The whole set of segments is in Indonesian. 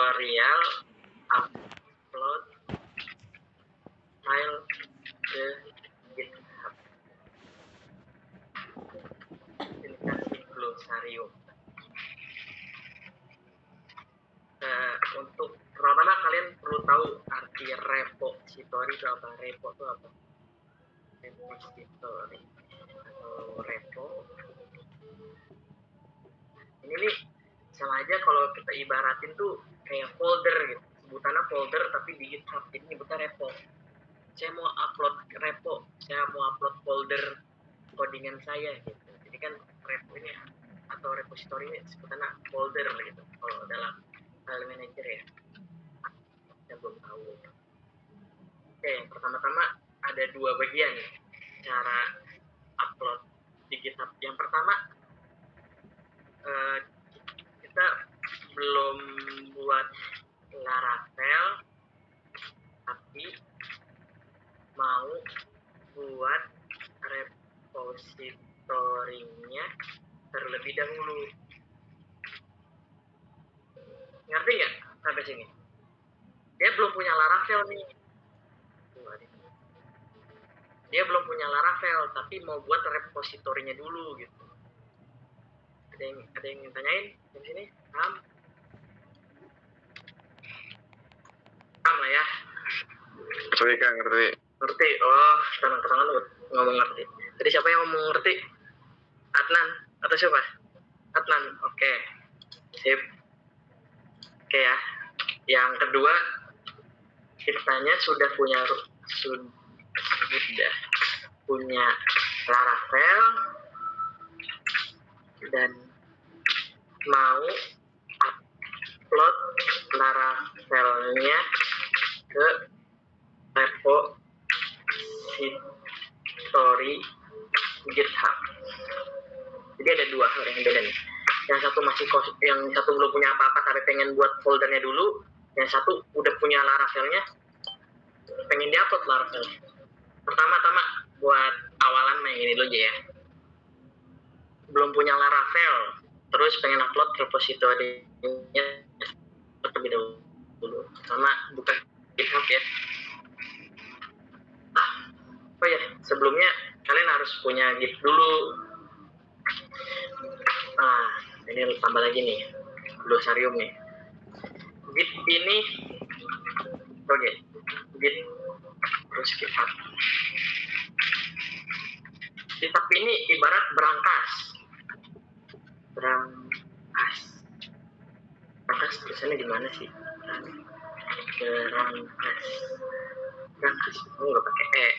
tutorial upload file ke GitHub. Ini kasih glosarium. Untuk pertama kalian perlu tahu arti repository itu apa. Repo itu apa? Repository atau repo. Ini nih sama aja kalau kita ibaratin tuh kayak folder gitu. Sebutannya folder tapi di GitHub. Jadi nyebutnya repo. Saya mau upload repo, saya mau upload folder codingan saya gitu. Jadi kan repo ini atau repository ini sebutannya folder gitu. Kalau dalam file manager ya. Saya belum tahu. Oke, pertama-tama ada dua bagian cara upload di GitHub. Yang pertama, kita belum buat Laravel, tapi mau buat repositorinya terlebih dahulu. Ngerti nggak sampai sini? Dia belum punya Laravel nih. Dia belum punya Laravel, tapi mau buat repositorinya dulu gitu. Ada yang tanyain di sini? Paham lah ya. Ngerti Kak, ngerti. Ngerti? Oh, tangan-tangan lu ngomong ngerti. Tadi siapa yang ngomong ngerti? Adnan atau siapa? Adnan. Oke. Sip. Oke ya. Yang kedua, kitanya sudah punya Laravel dan mau upload Laravelnya ke repository GitHub. Jadi ada dua hal yang beda nih. Yang satu yang satu belum punya apa-apa tapi pengen buat foldernya dulu. Yang satu udah punya Laravelnya, pengen diupload Laravelnya. Pertama-tama buat awalan main ini dulu aja ya. Belum punya Laravel, terus pengen upload repository-nya terlebih dahulu. Sama bukan GitHub ya. Oh ya, sebelumnya kalian harus punya Git dulu. Nah, ini tambah lagi nih, glosarium nih. Git ini, oke, Git terus GitHub. GitHub ini ibarat berangkas. Berangkas tulisannya di mana sih? Berangkas. Oh, nggak pakai E.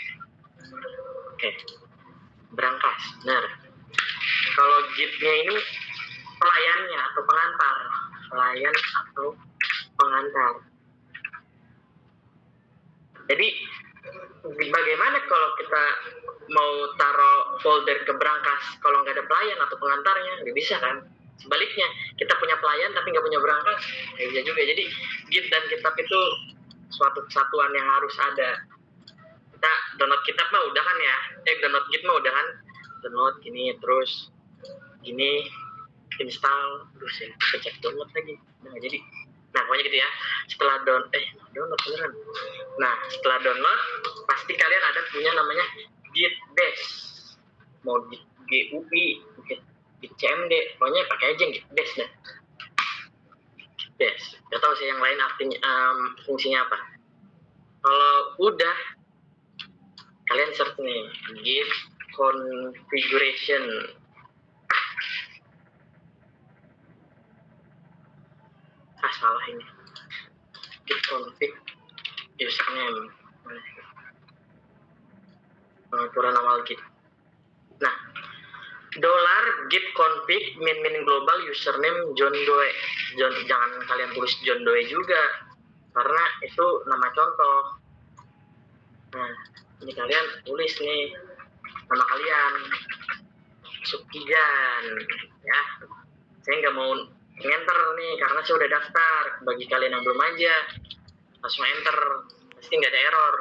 Oke. Berangkas. Benar. Kalau Git-nya ini pelayannya atau pengantar. Pelayan atau pengantar. Jadi bagaimana kalau kita mau taruh folder ke berangkas kalau nggak ada pelayan atau pengantarnya? Nggak bisa kan? Sebaliknya, kita punya pelayan tapi nggak punya berangkas, nggak bisa juga. Jadi Git dan GitHub itu suatu kesatuan yang harus ada. Kita download GitHub mah udah kan ya? Download Git mah udah kan? Download gini terus gini install terus ya pencet download lagi. Nah pokoknya gitu ya. Setelah download beneran. Nah setelah download pasti kalian ada punya namanya Git Bash. Mau Git GUI, Git CMD, pokoknya pakai aja Git Bash deh. Git Bash. Gak tahu sih yang lain artinya fungsinya apa. Kalau udah kalian search nih Git configuration. Salah ini. Git config username. Pengaturan awal Git. Nah, $git config min global username John Doe. Jangan kalian tulis John Doe juga, karena itu nama contoh. Nah, ini kalian tulis nih nama kalian, Sukijan, ya. Saya nggak mau enter nih karena saya udah daftar. Bagi kalian yang belum aja, langsung enter, pasti nggak ada error.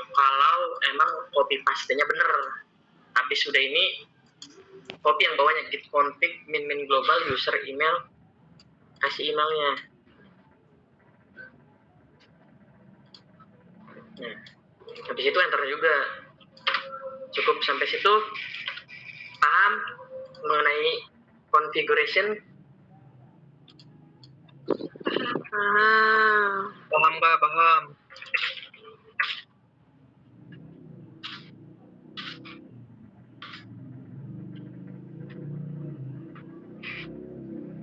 Kalau emang copy paste-nya bener. Habis sudah ini copy yang bawahnya git config min global user email, kasih emailnya. Nah, habis itu enter juga. Cukup sampai situ paham mengenai configuration? Paham Kak, paham.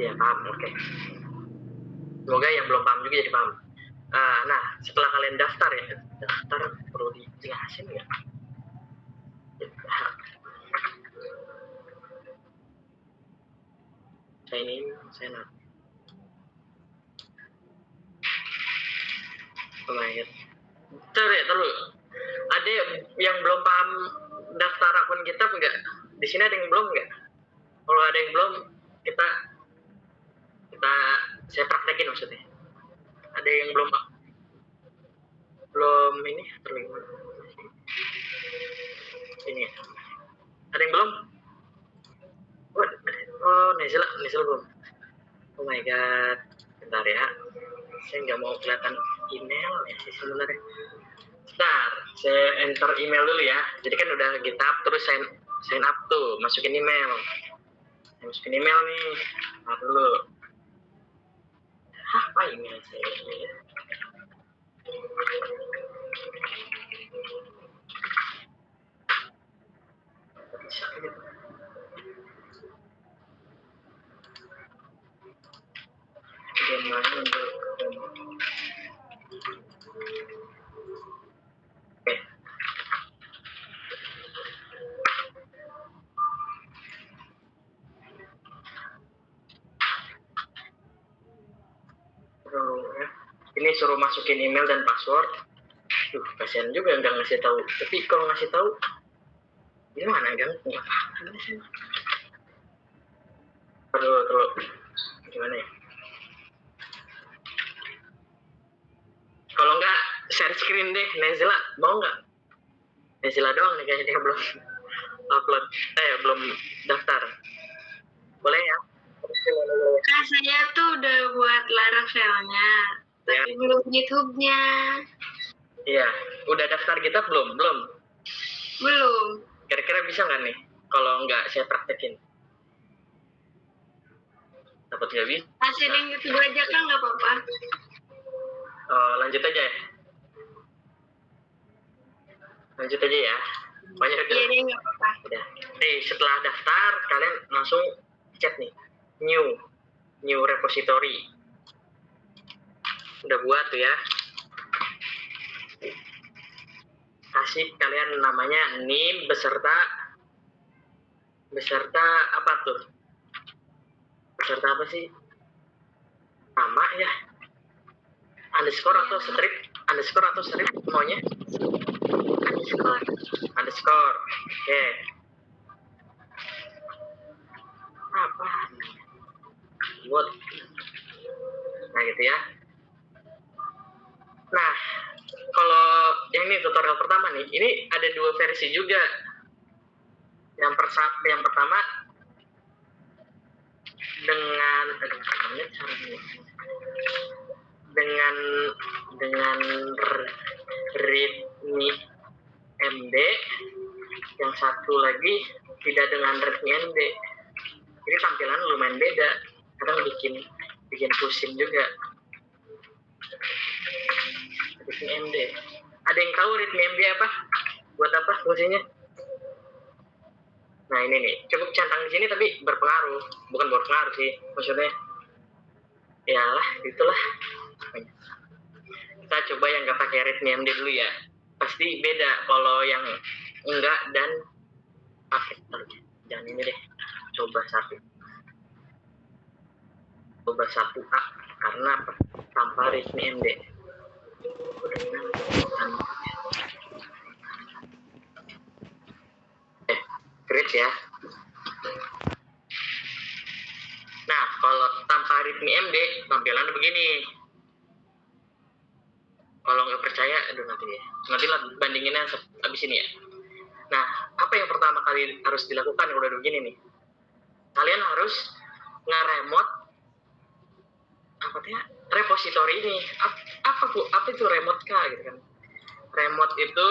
Ya paham, oke. Semoga yang belum paham juga jadi paham. Nah, setelah kalian daftar ya, daftar perlu dijelasin nggak? Sign in, sign up. Oh my god. Terus. Ada yang belum paham daftar akun kita enggak? Di sini ada yang belum enggak? Kalau ada yang belum, saya praktekin maksudnya. Ada yang belum ini terlihat. Ini ya. Ada yang belum? Oh, Nezla belum. Oh my god. Bentar ya. Saya nggak mau kelihatan email ya sih sebenarnya. Bentar, saya enter email dulu ya. Jadi kan udah GitHub terus sign up tuh, masukin email. Masukin email nih. Nah, dulu. Apa email saya ini ya? Bisa gitu. Oke. Ya. Ini suruh masukin email dan password. Kasihan juga nggak ngasih tahu. Tapi kalau ngasih tahu, gimana kan? Nggak paham sih. Terus gimana ya? Kalau nggak share screen deh, Nezla mau nggak? Nezla doang nih kayaknya dia belum upload, belum daftar. Boleh ya? Kak, saya tuh udah buat Laravelnya, tapi belum YouTube-nya. Iya, udah daftar kita belum? Belum. Kira-kira bisa nggak nih? Kalau nggak saya praktekin. Takut nggak bisa. Kasih link YouTube aja kan nggak apa-apa. Lanjut aja ya. Lanjut aja ya. Banyak Iya deh, nggak apa-apa. Udah. Nih, setelah daftar, kalian langsung chat nih. New repository. Udah buat tuh ya. Kasih kalian namanya name beserta apa tuh? Beserta apa sih? Nama ya? Underscore atau strip maunya? Underscore. Oke. Apa? Buat. Nah gitu ya. Nah, kalau yang ini tutorial pertama nih, ini ada 2 versi juga. Yang pertama dengan readme MD, yang satu lagi tidak dengan readme MD. Ini tampilan lumayan beda, kadang bikin pusing juga. Readme MD. Ada yang tahu readme MD apa? Buat apa fungsinya? Nah ini nih, cukup centang di sini tapi berpengaruh. Bukan berpengaruh sih, maksudnya yalah, itulah. Kita coba yang nggak pakai readme MD dulu ya. Pasti beda kalau yang enggak dan pakai. Jangan ini deh, coba 1A karena apa? Tanpa readme MD. Create ya. Nah, kalau tanpa readme MD, tampilannya begini. Kalau nggak percaya, nanti lah bandinginnya abis ini ya. Nah, apa yang pertama kali harus dilakukan kalau udah begini nih? Kalian harus nge-remote repository ini. Apa itu remote kah gitu kan? remote itu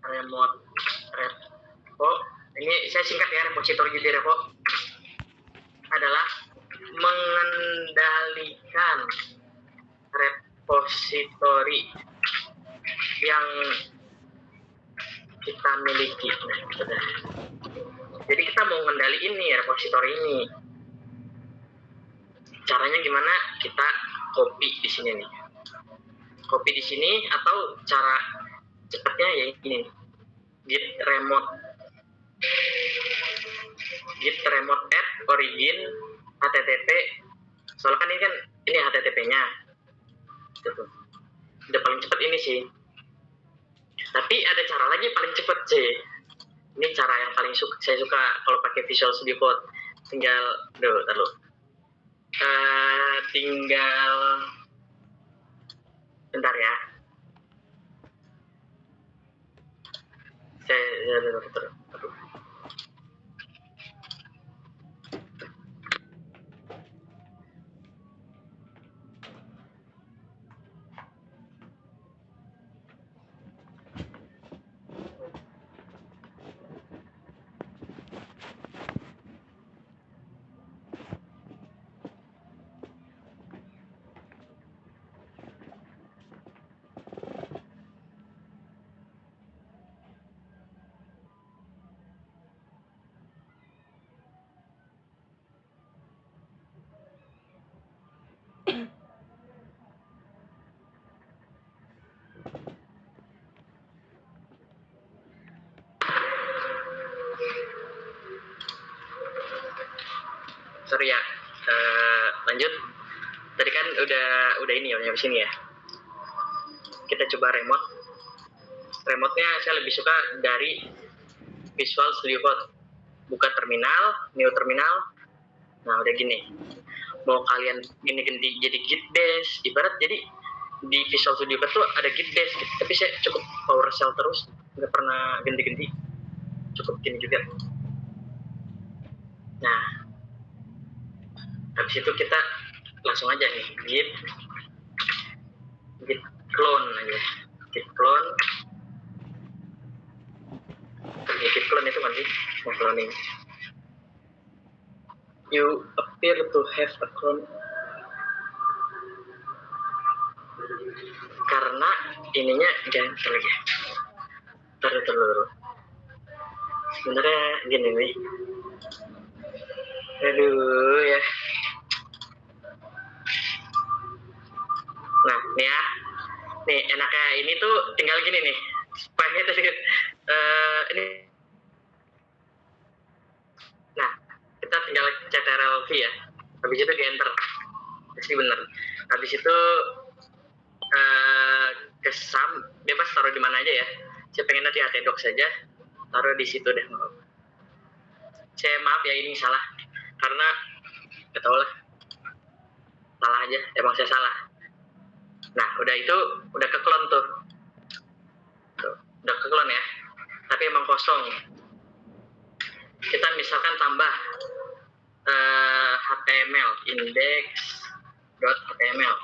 repo, ini saya singkat ya, repository jadi repo adalah mengendalikan repository yang kita miliki. Nah, sudah. Jadi kita mau ngendaliin nih repository ini. Caranya gimana? Kita copy di sini nih. Copy di sini, atau cara cepatnya ya ini. Git remote app origin http. Soalnya kan ini http-nya. Gitu. Udah paling cepat ini sih. Tapi ada cara lagi paling cepat sih. Ini cara yang paling saya suka kalau pakai Visual Studio Code. Tinggal tinggal bentar ya. Aduh. Sorry ya, lanjut. Tadi kan udah ini ya, nyampe sini ya. Kita coba remote. Remote-nya saya lebih suka dari Visual Studio Code. Buka terminal, new terminal. Nah, udah gini. Mau kalian ini ganti jadi git bash, ibarat jadi di Visual Studio Code tuh ada git bash gitu. Tapi saya cukup PowerShell terus, nggak pernah ganti-ganti. Cukup gini juga. Nah, habis itu kita langsung aja nih git clone aja, git clone itu kan sih cloning. You appear to have a clone. Karena ininya jangan lagi. Terus. Sebenarnya gini nih. Aduh ya. Nah, nih ya. Nih, enaknya ini tuh tinggal gini nih. Supaya itu ini. Nah, kita tinggal ctrl-v ya. Habis itu di enter. Pasti bener. Habis itu kesam, bebas taruh di mana aja ya. Saya pengen nanti htdocs saja. Taruh di situ deh. Saya maaf ya ini salah. Karena gak tau lah. Salah aja, emang saya salah. Nah, udah itu, udah ke-clone tuh. Udah ke-clone ya. Tapi emang kosong. Kita misalkan tambah HTML, index.html.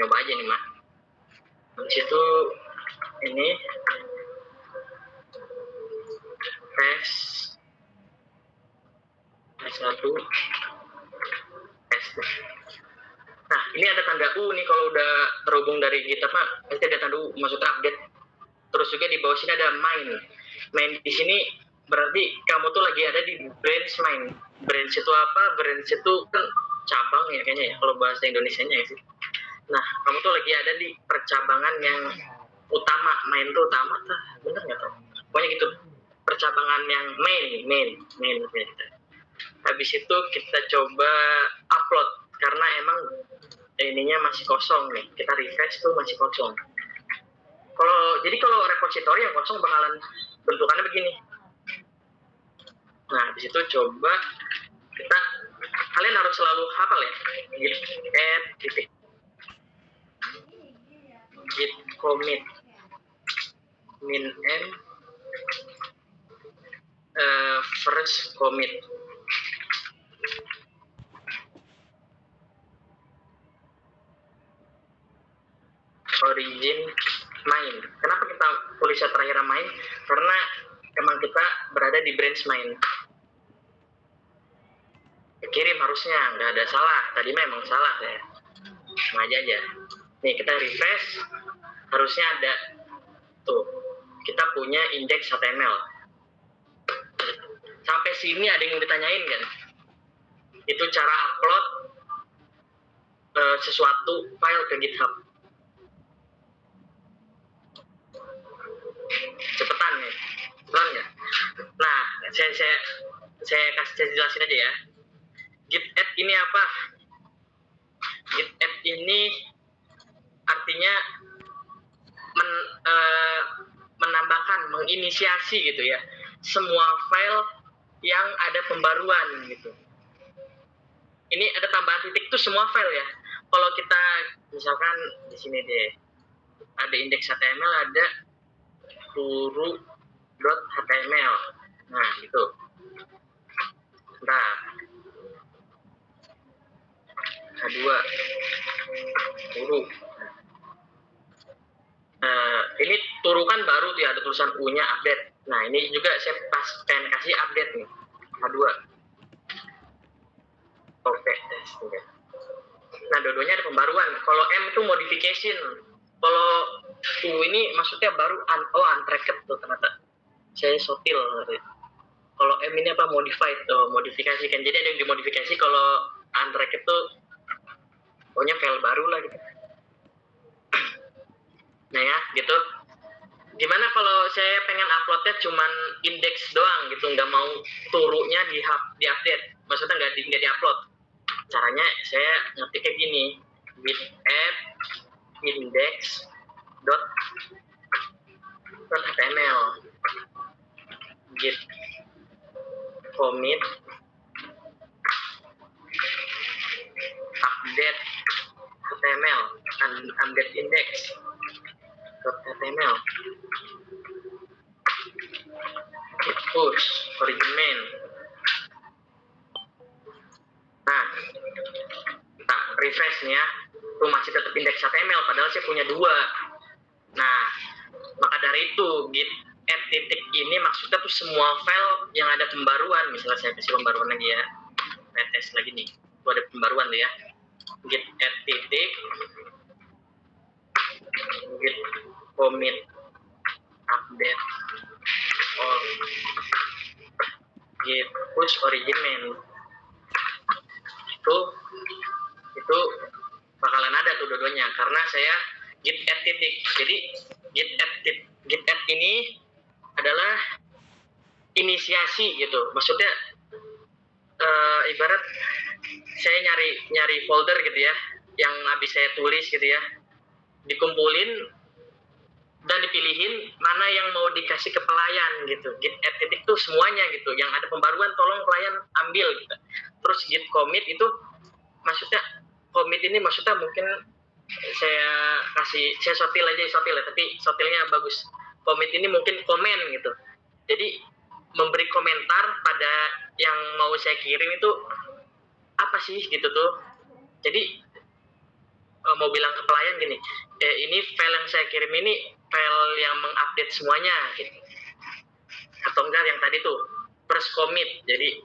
Nyoba aja nih, Mak. Habis itu, ini, S1, S2. Nah, ini ada tanda U nih kalau udah terhubung dari GitHub, Mak. Pasti ada tanda U, maksudnya update. Terus juga di bawah sini ada main. Main di sini berarti kamu tuh lagi ada di branch main. Branch itu apa? Branch itu kan cabang ya kayaknya ya, kalau bahasa Indonesianya ya sih. Nah, kamu tuh lagi ada di percabangan yang utama. Main tuh utama, bener nggak tau? Pokoknya gitu. Percabangan yang main gitu. Habis itu kita coba upload karena emang ininya masih kosong nih. Kita refresh tuh masih kosong. Kalau repository yang kosong bakalan bentukannya begini. Nah, habis itu coba kalian harus selalu hafal ya. Git commit min m first commit. Oh origin main. Kenapa kita tulisnya terakhir main? Karena emang kita berada di branch main. Kirim harusnya nggak ada salah. Tadi memang salah ya. Sengaja aja. Nih kita refresh, harusnya ada tuh. Kita punya index HTML. Sampai sini ada yang ditanyain kan? Itu cara upload sesuatu file ke GitHub. Cepetan nih, cepetan nggak? Nah, saya kasih jelasin aja ya. Git add ini apa? Git add ini artinya menambahkan, menginisiasi gitu ya, semua file yang ada pembaruan gitu. Ini ada tambahan titik tuh semua file ya. Kalau kita misalkan di sini deh, ada indeks HTML, ada guru.html. Nah, gitu. Nah, H2 guru. Ini turu kan baru tuh ya, ada tulisan U-nya update. Nah, ini juga saya pengen kasih update nih. H2. Oke, nah dua-duanya ada pembaruan. Kalau M itu modification. Kalau U ini maksudnya baru untracked tuh ternyata. Saya sotil. Kalau M ini apa? Modified tuh, modifikasi kan. Jadi ada yang dimodifikasi. Kalau untracked tuh pokoknya file baru lah gitu. Nah ya, gitu. Gimana kalau saya pengen uploadnya cuman indeks doang gitu, nggak mau turunya di update, maksudnya nggak di upload. Caranya saya ngetiknya gini, git add index.html, git commit update HTML, update index.html, git push origin main. Nah, kita refresh nih ya, tuh masih tetap indeks HTML, padahal saya punya 2. Nah, maka dari itu git add titik ini maksudnya tuh semua file yang ada pembaruan. Misalnya saya kasih pembaruan lagi ya, saya tes lagi nih, tuh ada pembaruan tuh ya, git add titik, git commit update all, git push origin main. Itu bakalan ada tuh dua-duanya karena saya git add titik. Jadi git add ini adalah inisiasi gitu. Maksudnya ibarat saya nyari folder gitu ya, yang habis saya tulis gitu ya, dikumpulin dan dipilihin mana yang mau dikasih ke pelayan gitu. Git add titik tuh semuanya gitu, yang ada pembaruan tolong pelayan ambil gitu. Terus git commit itu maksudnya, commit ini maksudnya mungkin saya sotil ya, tapi sotilnya bagus. Commit ini mungkin komen gitu. Jadi memberi komentar pada yang mau saya kirim itu apa sih gitu tuh. Jadi mau bilang ke pelayan gini, ini file yang saya kirim ini file yang mengupdate semuanya gitu. Atau enggak yang tadi tuh first commit, jadi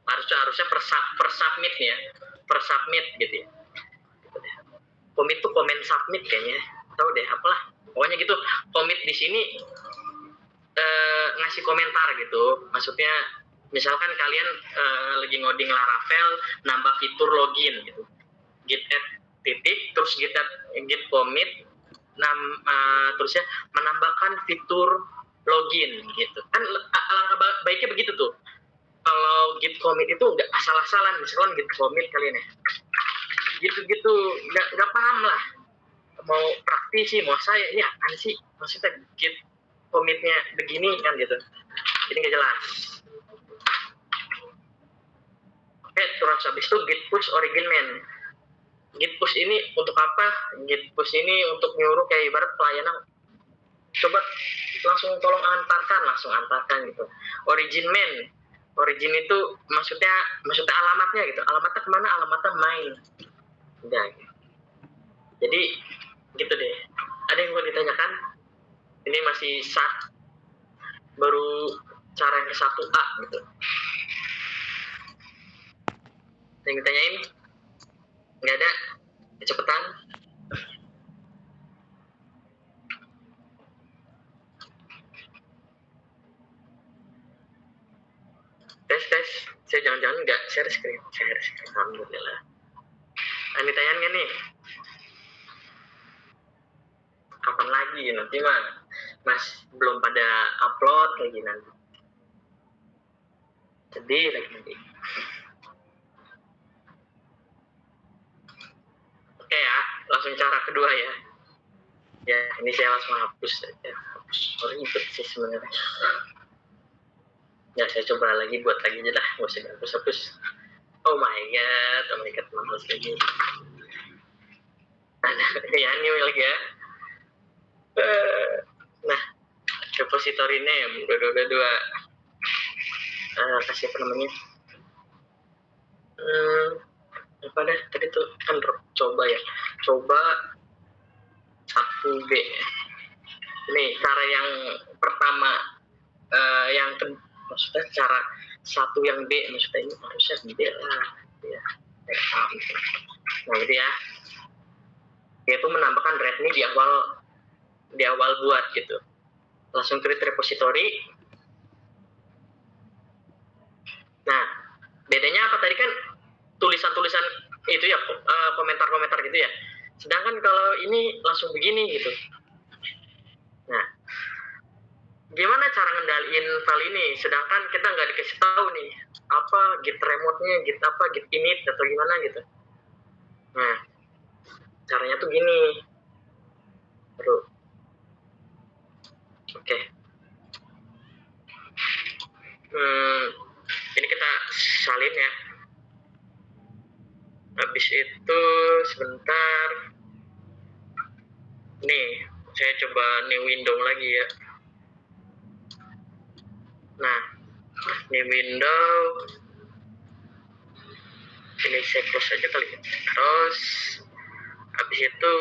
harusnya per submit ya, per submit gitu ya. Commit tuh komen submit kayaknya, tahu deh apalah. Pokoknya gitu, commit di sini ngasih komentar gitu. Maksudnya misalkan kalian lagi ngoding Laravel, nambah fitur login gitu. Git add titik, terus git commit, terusnya menambahkan fitur login gitu. Kan alangkah baiknya begitu tuh. Kalau git commit itu nggak asal-asalan, misalkan git commit kalian ya, gitu-gitu nggak paham lah, mau praktisi mau saya ini apaan sih maksudnya git commitnya begini kan gitu, jadi nggak jelas. Oke, terus habis itu git push origin main. Git push ini untuk apa? Git push ini untuk nyuruh kayak ibarat pelayanan, coba tolong antarkan gitu. Origin main, origin itu maksudnya alamatnya gitu. Alamatnya kemana? Alamatnya main. Udah. Gitu. Jadi itu deh. Ada yang mau ditanyakan? Ini masih baru cara yang ke-1A gitu. Yang ditanyain? Nggak ada? Cepetan. Tes. Saya jangan-jangan nggak share screen. Alhamdulillah. Ini ditanyain nggak nih? Kapan lagi? Nanti mah Mas belum pada upload lagi nanti. Sedih lagi nanti. Oke ya, langsung cara kedua ya. Ya, ini saya langsung hapus saja. Ribet sih sebenarnya. Ya, saya coba lagi, buat lagi aja dah. Nggak usah hapus-hapus. Oh my god, males lagi. Ya, ini lagi ya. Nah, repository name dua. Kasih apa namanya? Apa dah tadi tuh kan coba 1B. Nih cara yang pertama, maksudnya cara 1 yang B, maksudnya ini harusnya B lah ya. Nah gitu ya, yaitu menambahkan readme di awal buat gitu. Langsung create repository. Nah, bedanya apa tadi kan tulisan-tulisan itu ya, komentar-komentar gitu ya. Sedangkan kalau ini langsung begini gitu. Nah, gimana cara ngendaliin file ini? Sedangkan kita nggak dikasih tahu nih apa git remote-nya, git init atau gimana gitu. Nah, caranya tuh gini. Oke. Ini kita salin ya. Habis itu sebentar. Nih, saya coba new window lagi ya. Nah, new window. Ini saya close aja kali ya. Terus habis itu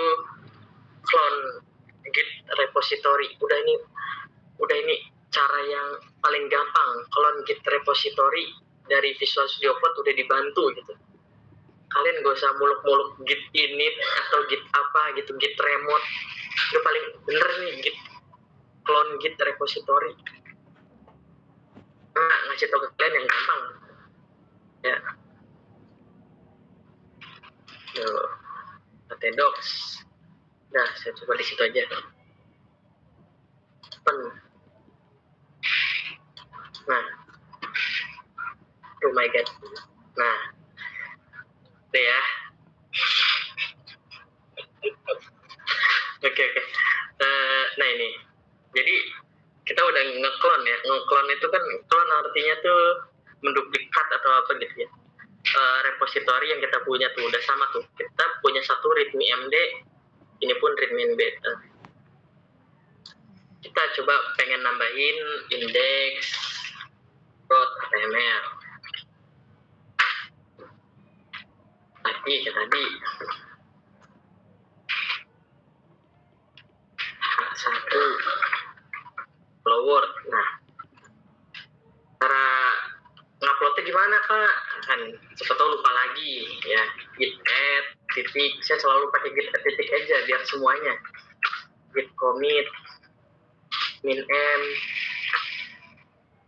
clone git repository. Udah ini cara yang paling gampang. Clone git repository dari Visual Studio Code udah dibantu gitu. Kalian gak usah muluk-muluk git init atau git apa gitu, git remote. Itu paling bener nih, git clone git repository. Nah, ngasih tau ke kalian yang gampang ya. Tuh, docs. Nah, saya coba di situ aja. Nah, oh my god. Nah, deh ya. Oke. Nah ini, jadi kita udah ngeklon ya. Ngeklon itu kan, klon artinya tuh menduplikat atau apa gitu ya. Repository yang kita punya tuh udah sama tuh. Kita punya satu readme md, ini pun readme embed. Kita coba pengen nambahin index.html. Tadi satu lower. Nah, cara nguploadnya gimana Kak? Kan siapa tahu lupa lagi ya. Git add titik, saya selalu pakai git add titik aja biar semuanya. Git commit min m,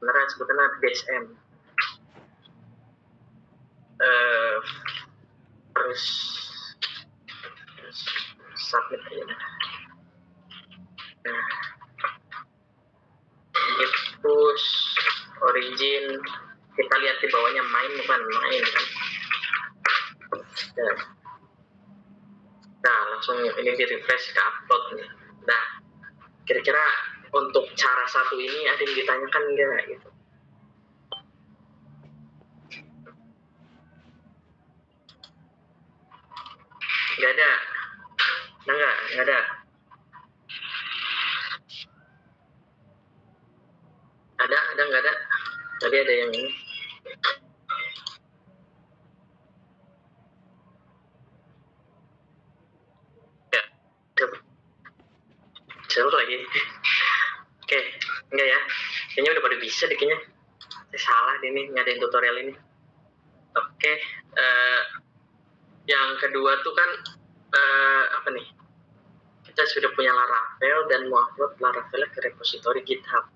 beneran sebetulnya base m. Terus submit aja. Nah, git push origin, kita lihat di bawahnya main bukan main kan. Nah, langsung ini di refresh ke upload nih. Nah, kira-kira untuk cara satu ini ada yang ditanyakan enggak gitu? Nggak ada. Nggak ada. Ada nggak ada? Tadi ada yang ini. Ya, coba. seru lagi. Oke, enggak ya, kayaknya udah pada bisa deh kayaknya. Salah deh nih ngadain tutorial ini. Oke, yang kedua tuh kan apa nih, kita sudah punya Laravel dan mau upload Laravel ke repository GitHub.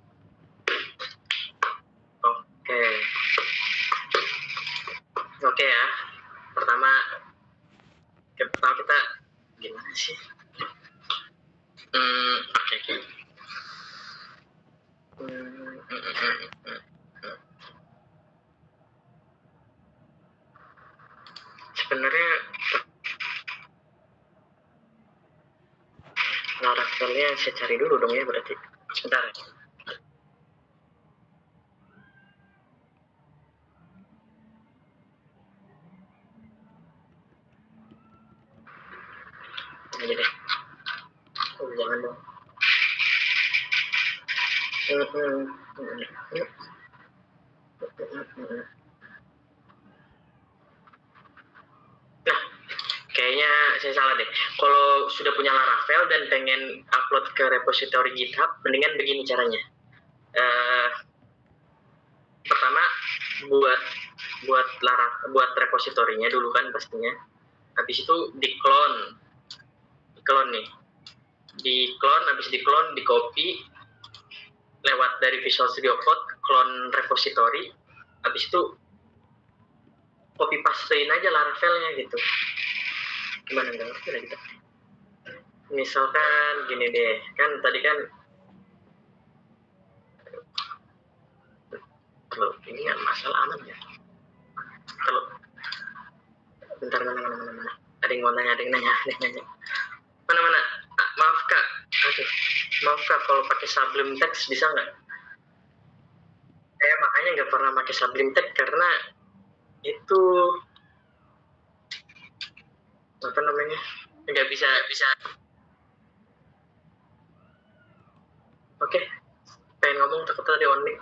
Oke ya, pertama kita gimana sih? Oke. Sebenarnya Laravelnya saya cari dulu dong ya berarti. Sebentar. Ini deh. Oh, jangan dong. Nah, kayaknya saya salah deh. Kalau sudah punya Laravel dan pengen upload ke repository GitHub, mendingan begini caranya. Pertama, buat repositorinya dulu kan pastinya. Habis itu di clone nih. Habis di clone, di copy lewat dari Visual Studio Code, clone repository. Habis itu copy pastein aja Laravelnya gitu. Gimana nggak ngerti lah gitu. Misalkan gini deh, kan tadi kan kalau ini kan masalah aman ya. Kalau bentar mana. Ada yang mau nanya, ada yang nanya. Mana. Maaf kak, kalau pakai Sublime Text bisa nggak? Saya makanya nggak pernah pakai Sublime Text karena itu apa namanya, nggak bisa. Oke, pengen ngomong takut tadi on mic.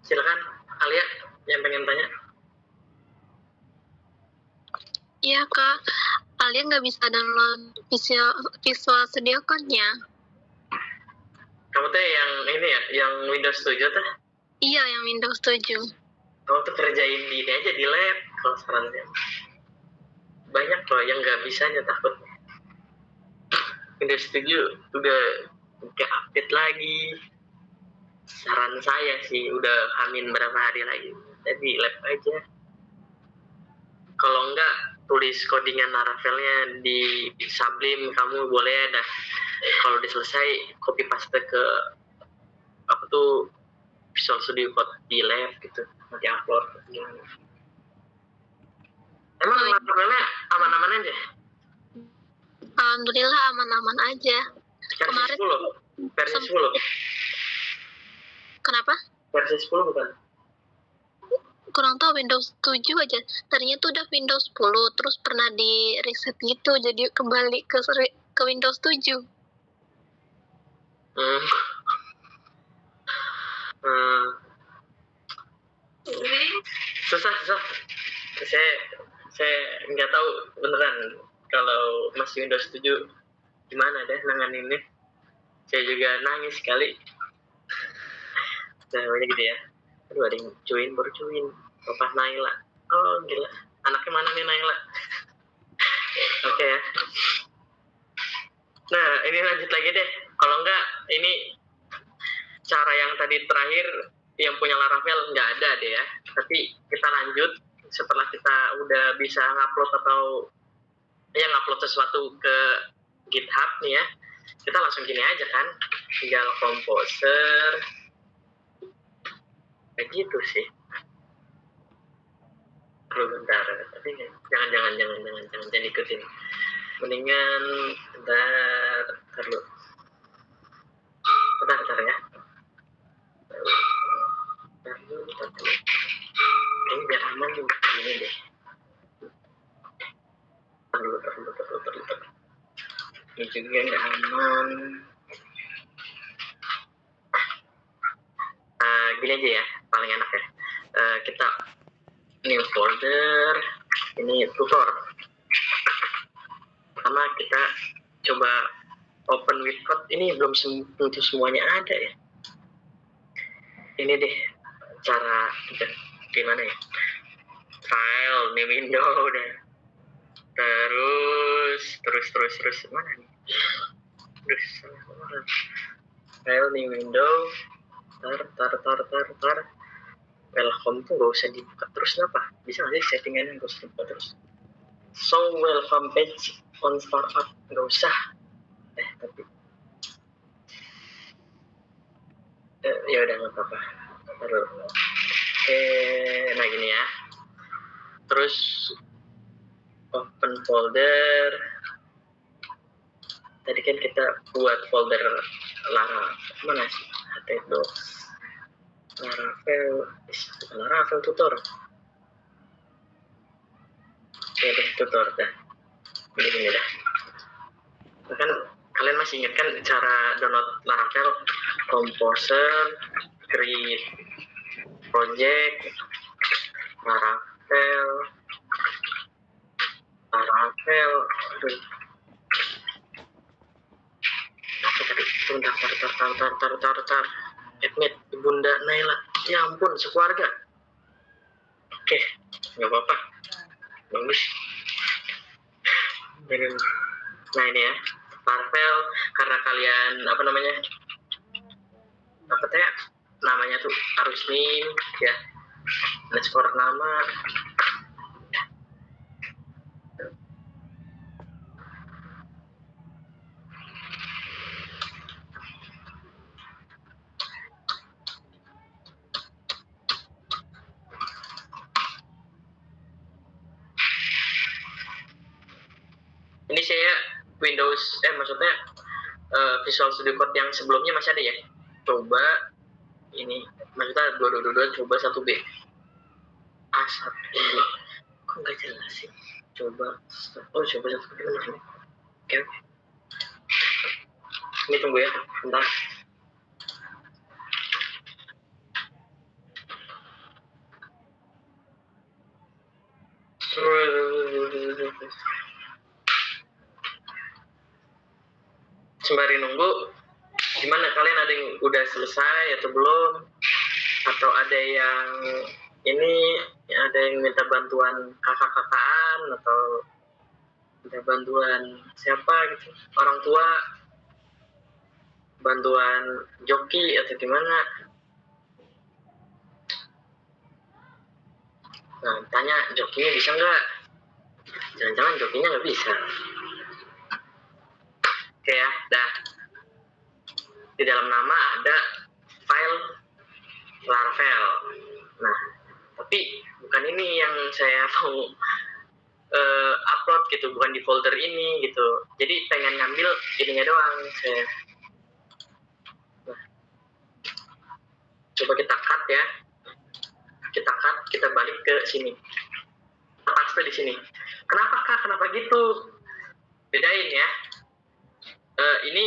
Silakan Alia yang pengen tanya. Iya kak, Alia nggak bisa download Visual Studio Code-nya. Kamu tuh yang ini ya, yang Windows 7 tuh? Iya, yang Windows 7. Kamu tuh kerjain di ini aja di lab kalau saran saya. Banyak loh yang nggak bisanya takut. Windows 7 udah update lagi. Saran saya sih udah hamin berapa hari lagi. Jadi lab aja. Kalau enggak, tulis codingan Laravelnya di Sublime, kamu boleh dah. Kalau udah selesai, copy paste ke apa tuh Visual Studio Code di lab gitu, nanti upload gimana. Emang Laravelnya aman-aman aja? Alhamdulillah aman-aman aja. Versi 10? Versi 10? Kenapa? Versi 10 bukan? Kurang tahu, Windows 7 aja. Tadinya tuh udah Windows 10, terus pernah di reset gitu, jadi kembali ke Windows 7. Susah. Saya nggak tahu beneran kalau masih Windows 7 gimana deh nanganinnya. Saya juga nangis sekali. Nah, gitu ya. Aduh, ada yang baru join. Papa Naila. Oh, gila. Anaknya mana nih Naila? Oke ya. Nah, ini lanjut lagi deh. Kalau enggak, ini cara yang tadi terakhir yang punya Laravel nggak ada deh ya. Tapi kita lanjut setelah kita udah bisa ngupload atau ngupload sesuatu ke GitHub nih ya. Kita langsung gini aja kan. Tinggal Composer. Kayak gitu sih. Bentar, tapi jangan ikutin. Mendingan bentar ya. Bentar ya. Ini biar aman nih, ini deh. Bentar. Ini juga nggak aman. Gini aja ya, paling enak ya. Kita new folder, ini tutor. Pertama kita coba open with code. Ini belum tentu semuanya ada ya. Ini deh cara gimana ya? File, new window udah. Terus mana nih? File, new window. Tar. Welcome tuh gak usah dibuka terus kenapa? Bisa nggak sih settingannya gak usah dibuka terus? So welcome page on startup gak usah. Tapi ya udah nggak apa-apa. Taruh. Nah gini ya. Terus open folder. Tadi kan kita buat folder mana sih? htdocs, Laravel, bukan Laravel tutor. Oke deh tutor dah. Ini dah. Bahkan kalian masih ingat kan cara download Laravel? Composer, create project, Laravel. Tar. Admit Bunda Naila. Ya ampun, sekeluarga. Oke, nggak apa-apa. Bagus. Nah ini ya, Laravel karena kalian namanya tuh harus name ya, underscore nama. Ini saya Windows, maksudnya Visual Studio Code yang sebelumnya masih ada ya. Coba ini, maksudnya 2222 coba 1B. A1B. Kok nggak jelas sih? Coba 1B mana? Oke. Ini tunggu ya, bentar. Sembari nunggu, gimana kalian ada yang udah selesai atau belum? Atau ada yang ada yang minta bantuan kakak-kakaan atau minta bantuan siapa gitu? Orang tua, bantuan joki atau gimana? Nah, tanya jokinya bisa nggak? Jangan-jangan jokinya nggak bisa. Oke ya, dah. Di dalam nama ada file Laravel. Nah, tapi bukan ini yang saya mau upload gitu, bukan di folder ini gitu. Jadi pengen ngambil ininya doang saya. Nah, coba kita cut ya. Kita balik ke sini. Paste di sini. Kenapa Kak? Kenapa gitu? Bedain ya. Ini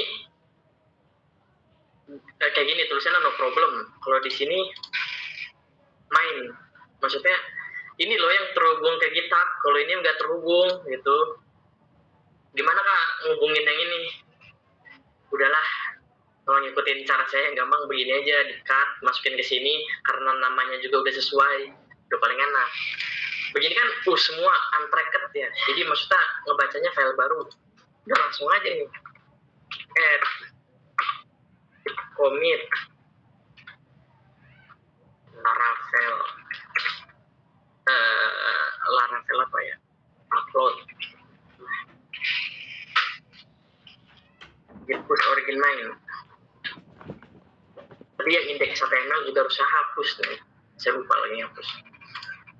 kayak gini tulisannya no problem. Kalau di sini main, maksudnya ini loh yang terhubung ke GitHub. Kalau ini nggak terhubung gitu, gimana Kak ngubungin yang ini? Udahlah, kalau ngikutin cara saya yang gampang begini aja, di-cut, masukin ke sini karena namanya juga udah sesuai, udah paling enak. Begini kan semua untracked ya. Jadi maksudnya ngebacanya file baru. Udah langsung aja nih. Add commit Laravel apa ya, upload git push origin main. Tapi yang index HTML juga harus saya hapus nih, saya lupa lagi hapus.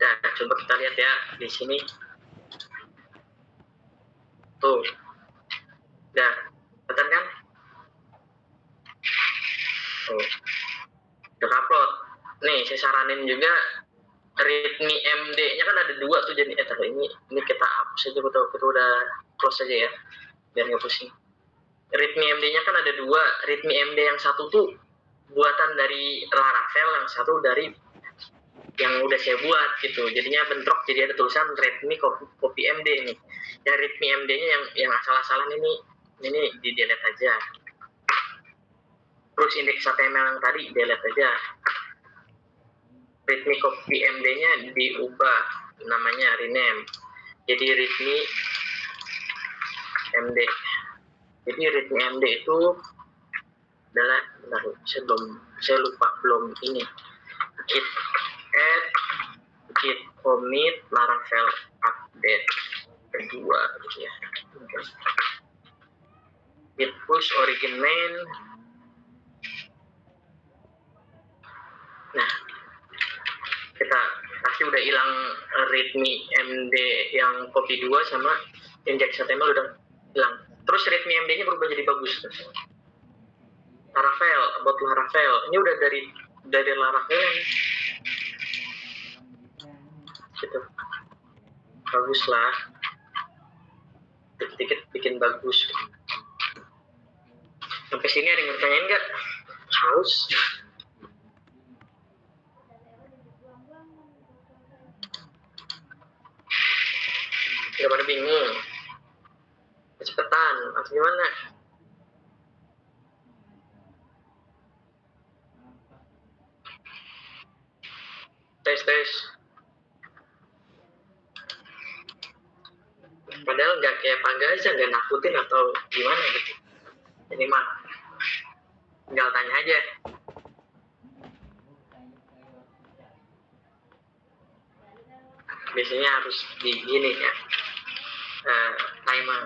Dan coba kita lihat ya di sini tuh, udah kelihatan kan? Tuh, udah upload. Nih saya saranin juga readme MD-nya kan ada 2 tuh, jadi ini kita hapus aja, kita udah close aja ya biar nggak pusing. Readme MD-nya kan ada 2, readme MD yang satu tuh buatan dari Laravel, yang satu dari yang udah saya buat gitu. Jadinya bentrok, jadi ada tulisan readme copy MD ini. Ya readme MD-nya yang asal-asalan ini di delete aja. Terus indeks HTML yang tadi delete aja. Readme copy MD-nya diubah, namanya rename. Jadi readme MD. Jadi readme MD itu adalah, saya lupa belum ini. Git add, git commit, Laravel update kedua gitu ya. Git push origin main. Nah, kita pasti udah hilang readme MD yang copy 2 sama index HTML udah hilang. Terus readme MD-nya berubah jadi bagus. Laravel, about Laravel. Ini udah dari Laravel gitu. Bagus lah. Dikit-dikit bikin bagus. Sampai sini ada yang bertanyain nggak? Haus. Udah pada bingung. Kecepatan, atau gimana? Tes. Padahal nggak kayak Pagaza, nggak nakutin atau gimana gitu. Ini mah tinggal tanya aja. Biasanya harus di gini ya. Timer.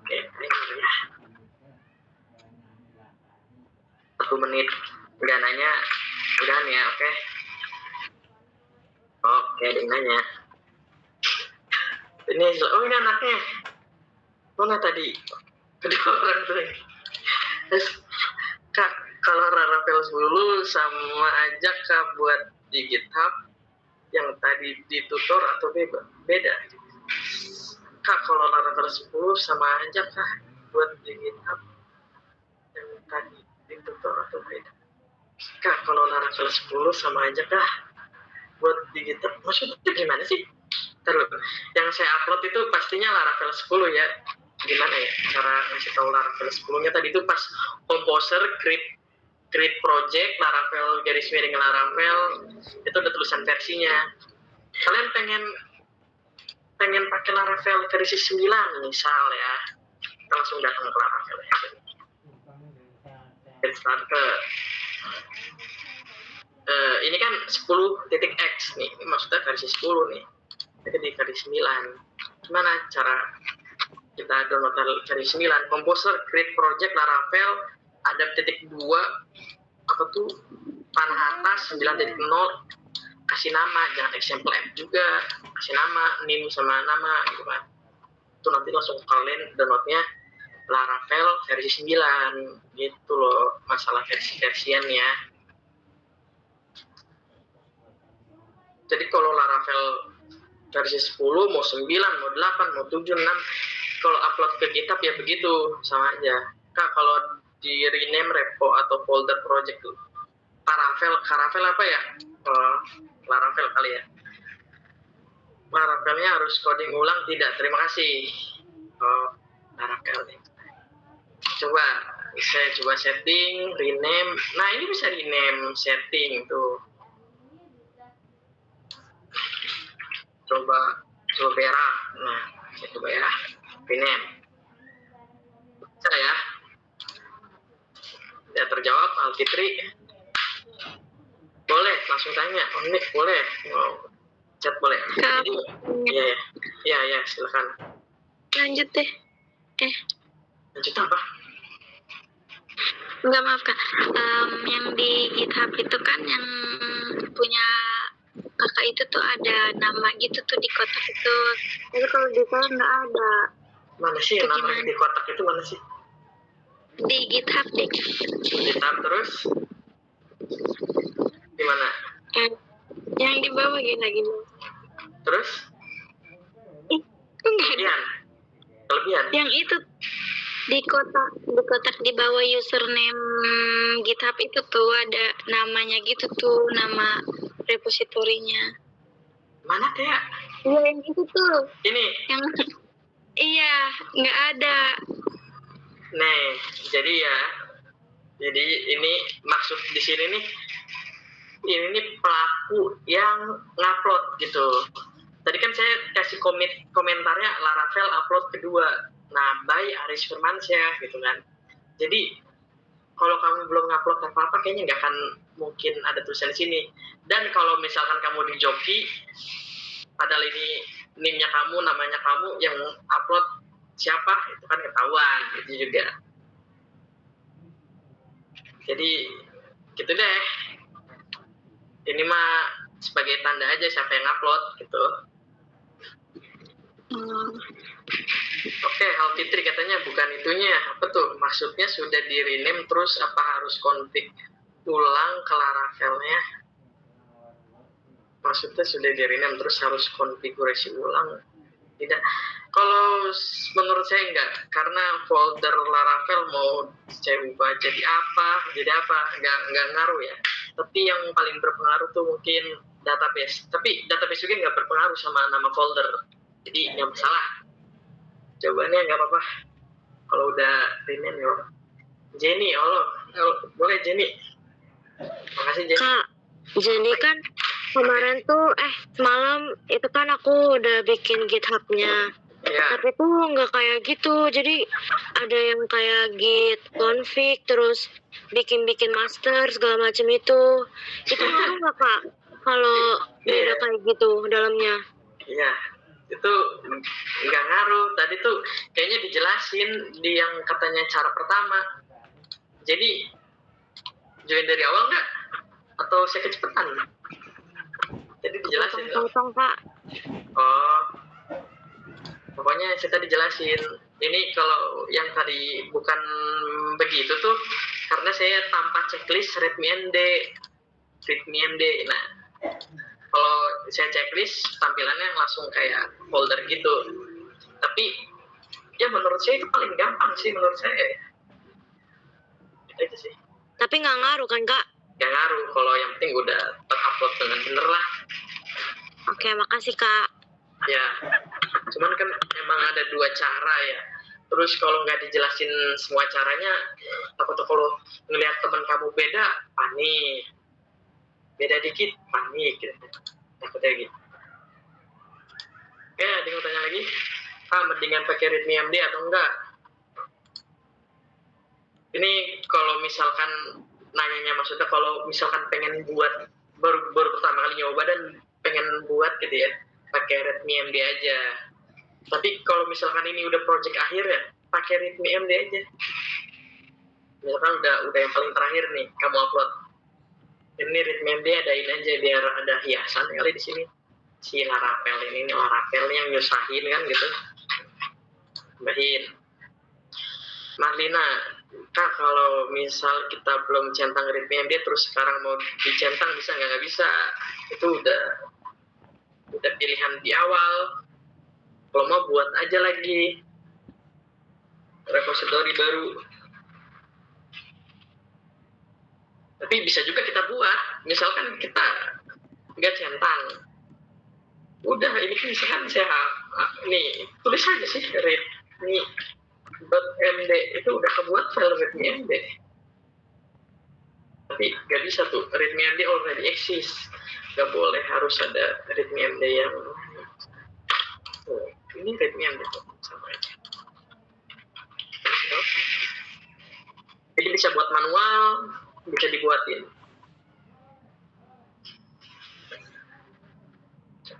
Oke, timer ya. 1 menit. Udah nanya, udahan ya, oke. Oke, ada yang nanya. Ini anaknya. Mana tadi? Kedua orang tuh. Terus, Kak, kalau Laravel 10 sama aja Kak buat di GitHub yang tadi di tutor atau beda? Kak, kalau Laravel 10 sama aja Kak buat di GitHub yang tadi di tutor atau beda? Kak, kalau Laravel 10 sama aja Kak buat di GitHub, maksudnya gimana sih? Terus, yang saya upload itu pastinya Laravel 10 ya. Gimana ya cara ngasih tahu Laravel 10-nya tadi itu pas Composer create project Laravel garis miring Laravel itu ada tulisan versinya. Kalian pengen pakai Laravel versi 9 misal ya, kita langsung datang ke Laravel ya. Get started. Ini kan 10.x nih, ini maksudnya versi 10 nih. Jadi di versi 9. Gimana cara kita download versi 9? Composer create project Laravel ada .2 apa tuh panah atas 9.0, kasih nama, jangan example app juga, kasih nama, name sama nama gitu kan. Itu nanti langsung kalian downloadnya Laravel versi 9 gitu loh, masalah versi-versiannya. Jadi kalau Laravel versi 10 mau 9, mau 8, mau 7, 6, kalau upload ke GitHub ya begitu, sama aja. Kak, kalau di rename repo atau folder project tuh Laravel apa ya? Laravel kali ya. Laravelnya harus coding ulang tidak? Terima kasih. Laravel nih. Saya coba setting, rename. Nah, ini bisa rename setting tuh. Coba berak. Nah, saya coba ya. Rename. Bisa ya? Ya terjawab, Alfitri. Boleh, langsung tanya. Nik, boleh. Mau chat boleh? Iya, silakan. Lanjut deh. Lanjut apa? Enggak, maaf Kak. Yang di GitHub itu kan yang punya kakak itu tuh ada nama gitu tuh di kotak itu. Tapi kalau di saya nggak ada. Mana sih yang namanya di kotak itu, mana sih? Di GitHub deh. GitHub terus? Di mana? Yang di bawah gini. Terus? Enggak. Kelebihan? Yang itu di kotak di bawah username GitHub itu tuh ada namanya gitu tuh, nama repositorinya. Mana Tia? Iya yang itu tuh. Ini. Yang iya nggak ada. Nih, jadi ya. Jadi ini maksud di sini nih. Ini nih pelaku yang ngupload gitu. Tadi kan saya kasih komentarnya Laravel upload kedua. Nah, by Aris Firmansyah gitu kan. Jadi kalau kamu belum ngupload apa-apa kayaknya nggak akan mungkin ada tulisan di sini. Dan kalau misalkan kamu di Joki, padahal ini nimnya kamu, namanya kamu yang upload siapa, itu kan ketahuan gitu juga. Jadi gitu deh. Ini mah sebagai tanda aja siapa yang upload gitu. Oke, Hal Fitri katanya bukan itunya. Apa tuh? Maksudnya sudah di rename terus apa harus config ulang ke Laravelnya? Maksudnya sudah di rename terus harus konfigurasi ulang? Tidak. Kalau menurut saya enggak, karena folder Laravel mau saya ubah jadi apa, enggak ngaruh ya. Tapi yang paling berpengaruh tuh mungkin database. Tapi database juga nggak berpengaruh sama nama folder. Jadi nggak masalah. Jawabannya nggak apa-apa. Kalau udah rename ya. Jenny, boleh Jenny. Makasih Jenny. Kak, jadi kan kemarin tuh, semalam itu kan aku udah bikin GitHub-nya. Ya. Tapi tuh nggak kayak gitu. Jadi ada yang kayak git config, terus bikin master segala macam itu. Itu ngaruh nggak Kak? Kalau beda kayak gitu dalamnya? Iya. Itu nggak ngaruh. Tadi tuh kayaknya dijelasin di yang katanya cara pertama. Jadi join dari awal nggak? Atau saya kecepatan? Jadi dijelasin. Potong Kak. Oh, pokoknya saya tadi jelasin. Ini kalau yang tadi bukan begitu tuh, karena saya tanpa checklist readme.md. Nah, kalau saya checklist tampilannya langsung kayak folder gitu. Tapi ya menurut saya itu paling gampang sih menurut saya. Itu sih. Tapi nggak ngaruh kan Kak? Gak ngaruh kalau yang penting udah terupload dengan bener lah. Oke, makasih Kak. Ya, cuman kan emang ada dua cara ya. Terus kalau nggak dijelasin semua caranya, takut kalau ngelihat teman kamu beda, panik. Beda dikit, panik gitu. Takutnya gitu. Oke, ada yang mau tanya lagi? Mendingan pakai readme.md atau enggak? Ini kalau misalkan nanyanya maksudnya kalau misalkan pengen buat baru pertama kali nyoba dan pengen buat gitu ya, pakai readme.md aja. Tapi kalau misalkan ini udah project akhir ya, pakai readme.md aja. Misalkan udah yang paling terakhir nih, kamu upload. Ini readme.md adain aja biar ada hiasan kali di sini. Si Laravel ini Laravel yang nyusahin kan gitu. Tambahin. Marlina, Kak, kalau misal kita belum centang readme.md terus sekarang mau dicentang bisa nggak bisa? Itu udah pilihan di awal. Kalau mau buat aja lagi repository baru. Tapi bisa juga kita buat, misalkan kita nggak centang. Udah ini kan misalkan saya nih tulis aja sih readme.md itu udah kebuat file readme.md. Tapi nggak bisa tuh, readme.md already exist. Nggak boleh harus ada readme.md yang ini readme.md sama aja. Jadi bisa buat manual, bisa dibuatin.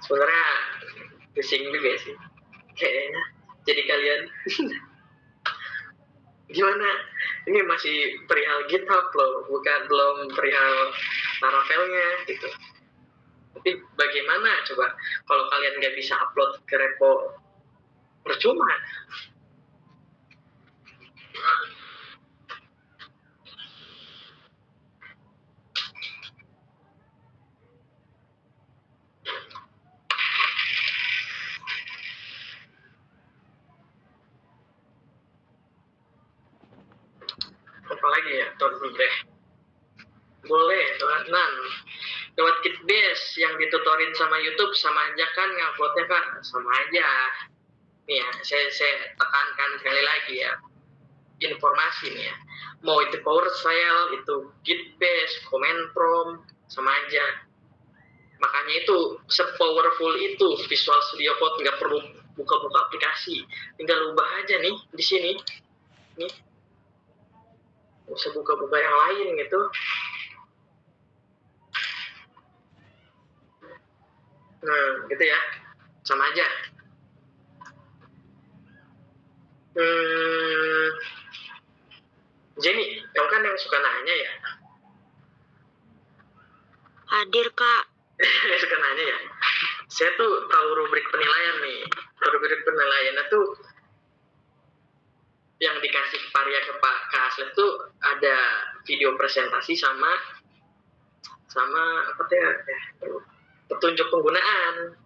Sebenarnya pusing juga sih kayaknya. Jadi kalian gimana? Ini masih perihal GitHub loh, belum perihal Laravelnya gitu. Tapi bagaimana coba kalau kalian nggak bisa upload ke repo, percuma. Apa lagi ya, Tuan Blueberry? Boleh, Tuan Nan. lewat Kitbase yang ditutorin sama YouTube sama aja kan nguploadnya Kak, sama aja. Nih ya, saya tekankan sekali lagi ya, informasi nih ya. Mau itu PowerShell, itu Gitbase, Command Prompt, sama aja. Makanya itu se-powerful itu Visual Studio Code, nggak perlu buka-buka aplikasi, tinggal ubah aja nih di sini. Nih, nggak usah buka-buka yang lain gitu. Nah, gitu ya, sama aja. Jenny, kamu kan yang suka nanya ya? Hadir, Kak. Suka nanya ya? Saya tuh tahu rubrik penilaian nih. Rubrik penilaiannya tuh yang dikasih Paria ke Pak Aslet tuh ada video presentasi sama apa tuh ya, petunjuk penggunaan.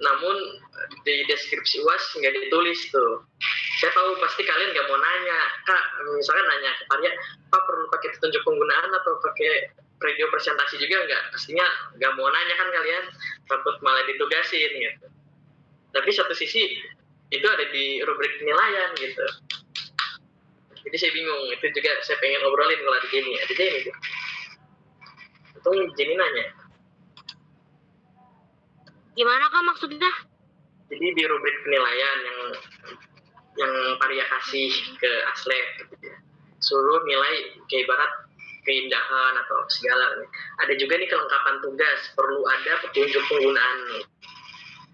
Namun di deskripsi UAS nggak ditulis tuh. Saya tahu pasti kalian nggak mau nanya, Kak, misalkan nanya ke Paria, Pak perlu pakai petunjuk penggunaan atau pakai video presentasi juga nggak? Pastinya nggak mau nanya kan kalian, takut malah ditugasin gitu. Tapi satu sisi itu ada di rubrik penilaian gitu. Jadi saya bingung, itu juga saya pengen obrolin kalau ada Jenny. Ada Jenny tuh. Untung Jenny nanya. Gimana, Kak, maksudnya? Jadi di rubrik penilaian yang Paria kasih ke Aslek gitu ya. Suruh nilai kayak ibarat keindahan atau segala. Ada juga nih kelengkapan tugas, perlu ada petunjuk penggunaan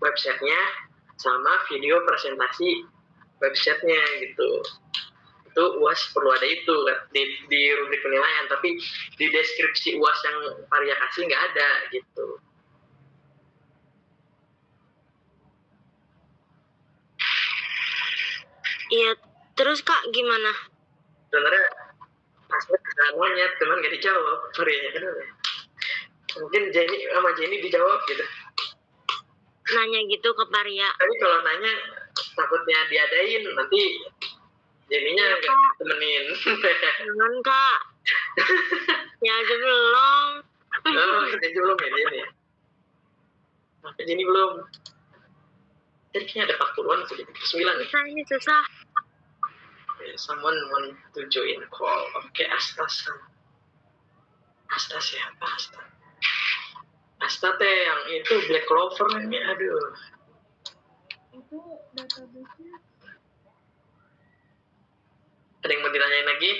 websitenya sama video presentasi websitenya gitu. Itu UAS perlu ada itu di rubrik penilaian, tapi di deskripsi UAS yang Paria kasih nggak ada gitu. Iya, terus Kak gimana? Sebenarnya Aslek nanya, cuman nggak dijawab. Parianya kenapa? Mungkin sama Jenny dijawab gitu. Nanya gitu ke Paria. Tapi kalau nanya takutnya diadain, nanti Jenny-nya Iya, nggak Kak. temenin. Jangan, Kak. Ya aja belum. Oh, Jenny belum ya Jenny? Sampai Jenny belum. Jadi kayaknya ada 40-an atau 9 ya? Susah ini susah. Someone want to join call. Oke, Asta siapa Asta? Asta teh yang itu Black Clover ini, aduh. Itu database-nya Ada yang mau ditanyain lagi?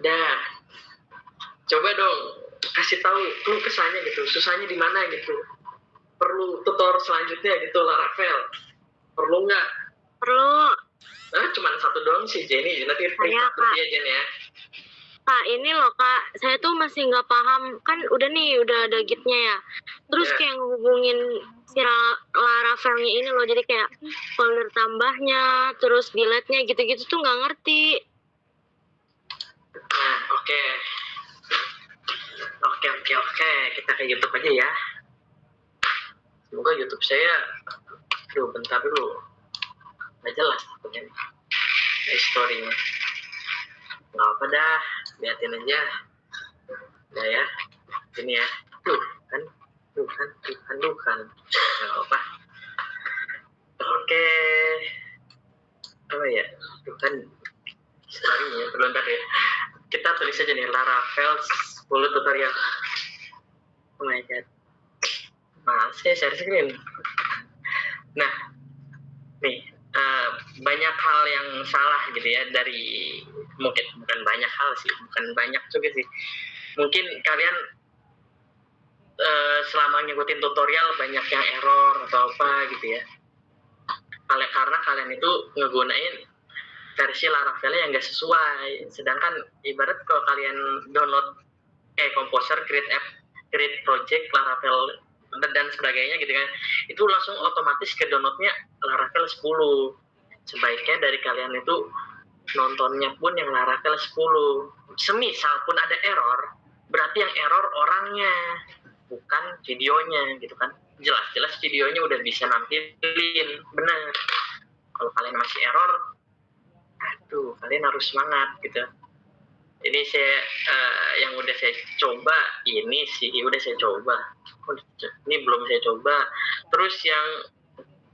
Dah. Coba dong kasih tahu tuh kesannya gitu, susahnya di mana gitu. Perlu tutor selanjutnya gitu Laravel. Perlu nggak? Perlu. Cuman satu doang sih Jenny, nanti Iya, privat Kak. ya Jen ya. Kak, ini loh Kak, saya tuh masih nggak paham. Kan udah ada gitnya ya. Terus Ya. kayak ngehubungin si Laravelnya ini loh. Jadi kayak folder tambahnya, terus delete-nya gitu-gitu tuh nggak ngerti. Nah, oke. Kita ke YouTube aja ya. Semoga YouTube saya, bentar dulu. Nggak jelas takutnya nih. Historinya. Nggak apa dah, liatin aja. Udah ya, ini ya. Tuh kan. Nggak apa. Oke. Apa ya? Tuh kan. Historinya, bentar ya. Kita tulis aja nih, Laravel 10 tutorial. Oh my god. Masih share screen. Nah, nih banyak hal yang salah gitu ya dari mungkin bukan banyak hal sih, bukan banyak juga sih. Mungkin kalian selama ngikutin tutorial banyak yang error atau apa gitu ya. Karena kalian itu ngegunain versi Laravel yang nggak sesuai. Sedangkan ibarat kalau kalian download Composer, create app, create project, Laravel dan sebagainya gitu kan, itu langsung otomatis ke downloadnya Laravel 10. Sebaiknya dari kalian itu nontonnya pun yang Laravel 10. Semisal pun ada error, berarti yang error orangnya, bukan videonya gitu kan. Jelas-jelas videonya udah bisa nampilin, benar. Kalau kalian masih error, waduh kalian harus semangat gitu. Ini saya yang udah saya coba ini sih udah saya coba. Ini belum saya coba. Terus yang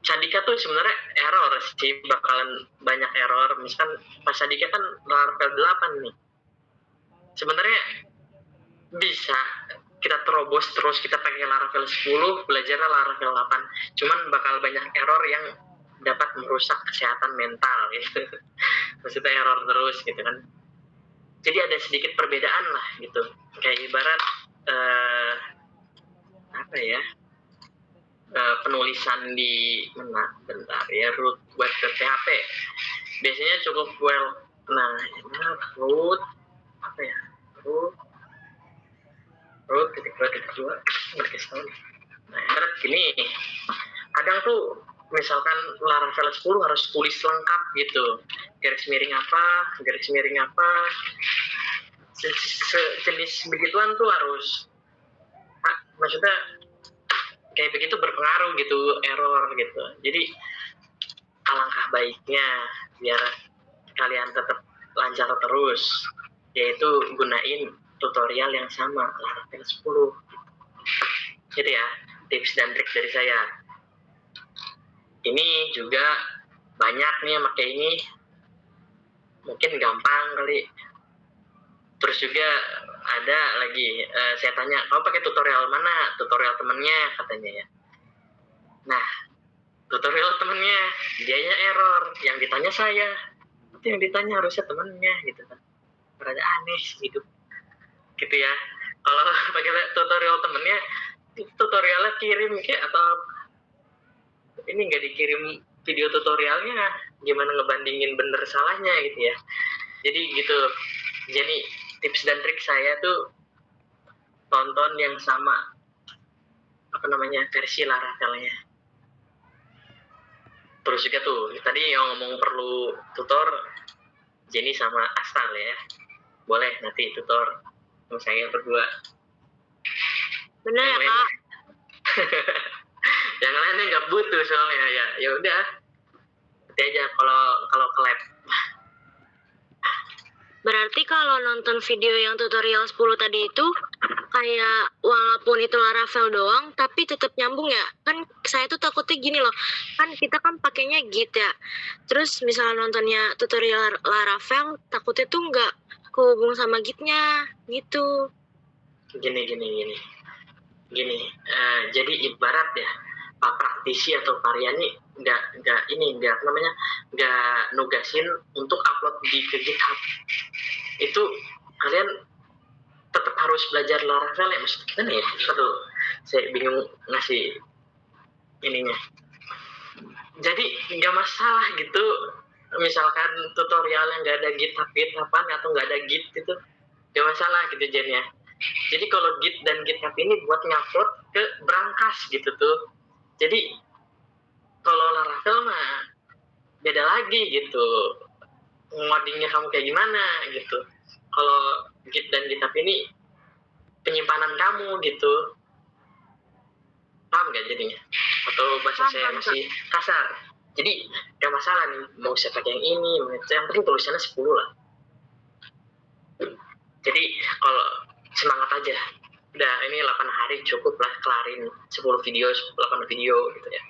Sadika tuh sebenarnya error sih, bakalan banyak error. Misalkan pas Sadika kan Laravel 8 nih. Sebenarnya bisa kita terobos terus kita pakai Laravel 10, belajarlah Laravel 8. Cuman bakal banyak error yang dapat merusak kesehatan mental gitu. Maksudnya error terus gitu kan. Jadi ada sedikit perbedaan lah gitu. Kayak ibarat apa ya? Penulisan di mana? Bentar ya, root web PHP. Biasanya cukup root apa ya? Root titik dua berkes tahun. Nah, ibarat gini. Kadang tuh misalkan Laravel 10 harus tulis lengkap gitu. Garis miring apa, sejenis begituan tuh harus maksudnya kayak begitu berpengaruh gitu, error gitu. Jadi alangkah baiknya biar kalian tetap lancar terus, yaitu gunain tutorial yang sama Laravel 10. Gitu ya, tips dan trik dari saya. Ini juga banyak nih yang pakai ini, mungkin gampang kali. Terus juga ada lagi saya tanya, kamu pakai tutorial mana? Tutorial temennya katanya ya. Nah, tutorial temennya dianya error, yang ditanya saya, itu yang ditanya harusnya temennya gitu kan. Rada aneh hidup gitu ya. Kalau pakai tutorial temennya, tutorialnya kirim kayak atau ini nggak dikirim video tutorialnya, gimana ngebandingin bener salahnya gitu ya. Jadi gitu. Jadi tips dan trik saya tuh tonton yang sama versi Laravelnya. Terus juga tuh tadi yang ngomong perlu tutor Jenny sama Astal ya, boleh nanti tutor sama saya berdua. Bener ya Kak? Yang lainnya nggak butuh soalnya ya udah nanti aja kalau ke lab. Berarti kalau nonton video yang tutorial 10 tadi itu kayak walaupun itu Laravel doang tapi tetap nyambung ya. Kan saya tuh takutnya gini loh. Kan kita kan pakainya Git ya. Terus misalnya nontonnya tutorial Laravel takutnya tuh nggak kehubung sama Gitnya gitu. Gini. Jadi ibarat ya Pak praktisi atau Paryani nggak nugasin untuk upload ke GitHub. Itu kalian tetap harus belajar Laravel ya, maksudnya ya. Aduh, saya bingung ngasih ininya. Jadi nggak masalah gitu. Misalkan tutorialnya nggak ada GitHub-an atau nggak ada Git gitu, nggak masalah gitu Jen ya. Jadi kalau Git dan GitHub ini buat ngupload ke brankas gitu tuh. Jadi kalau Laravel mah beda lagi gitu. Ngodingnya kamu kayak gimana gitu. Kalau Git dan GitHub ini penyimpanan kamu gitu. Paham gak jadinya? Atau bahasa saya masih kasar? Jadi gak masalah nih, mau saya pakai yang ini, yang penting tulisannya 10 lah. Jadi kalau semangat aja. Udah ini 8 hari cukup lah kelarin 10 video, 8 video gitu ya.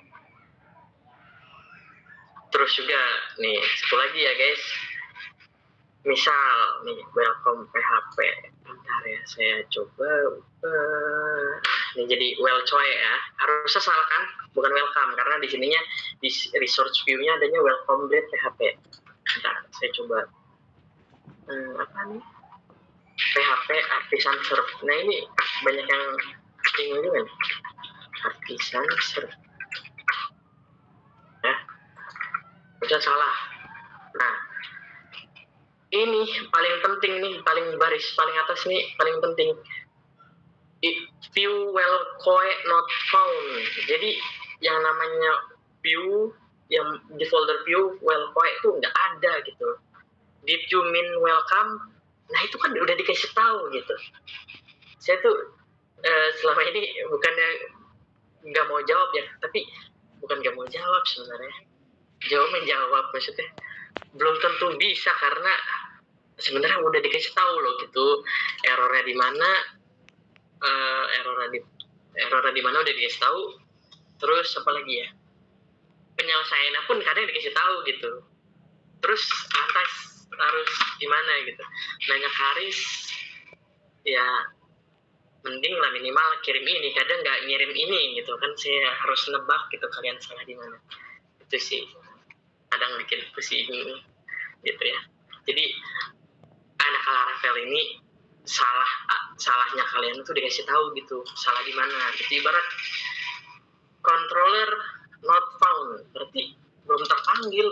Terus juga nih, satu lagi ya guys. Misal nih, welcome PHP. Bentar ya, saya coba. Ini jadi welcoy ya. Harusnya salah kan? Bukan welcome, karena di sininya di resource view-nya adanya welcome PHP. Bentar, saya coba. Apa nih? PHP Artisan Serve. Nah ini banyak yang bingung juga nih. Artisan Serve. Ya, bisa salah. Nah, ini paling penting nih, paling baris, paling atas nih, paling penting. View welcoy not found. Jadi yang namanya view yang di folder view welcoy itu nggak ada gitu. Did you mean welcome? Nah itu kan udah dikasih tahu gitu. Saya tuh selama ini bukannya nggak mau jawab ya, tapi bukan nggak mau jawab sebenarnya. Menjawab maksudnya. belum tentu bisa karena sebenarnya udah dikasih tahu loh gitu errornya di mana, errornya di mana udah dikasih tahu. Terus apa lagi ya, penyelesaiannya pun kadang dikasih tahu gitu. Terus lantas harus gimana gitu, nanya ke Haris ya mending lah minimal kirim ini, kadang nggak ngirim ini gitu kan, saya harus nebak gitu kalian salah di mana. Itu sih kadang bikin pusing gitu ya. Jadi anak Laravel ini salahnya kalian tuh dikasih tahu gitu salah di mana gitu. Ibarat controller not found, berarti belum terpanggil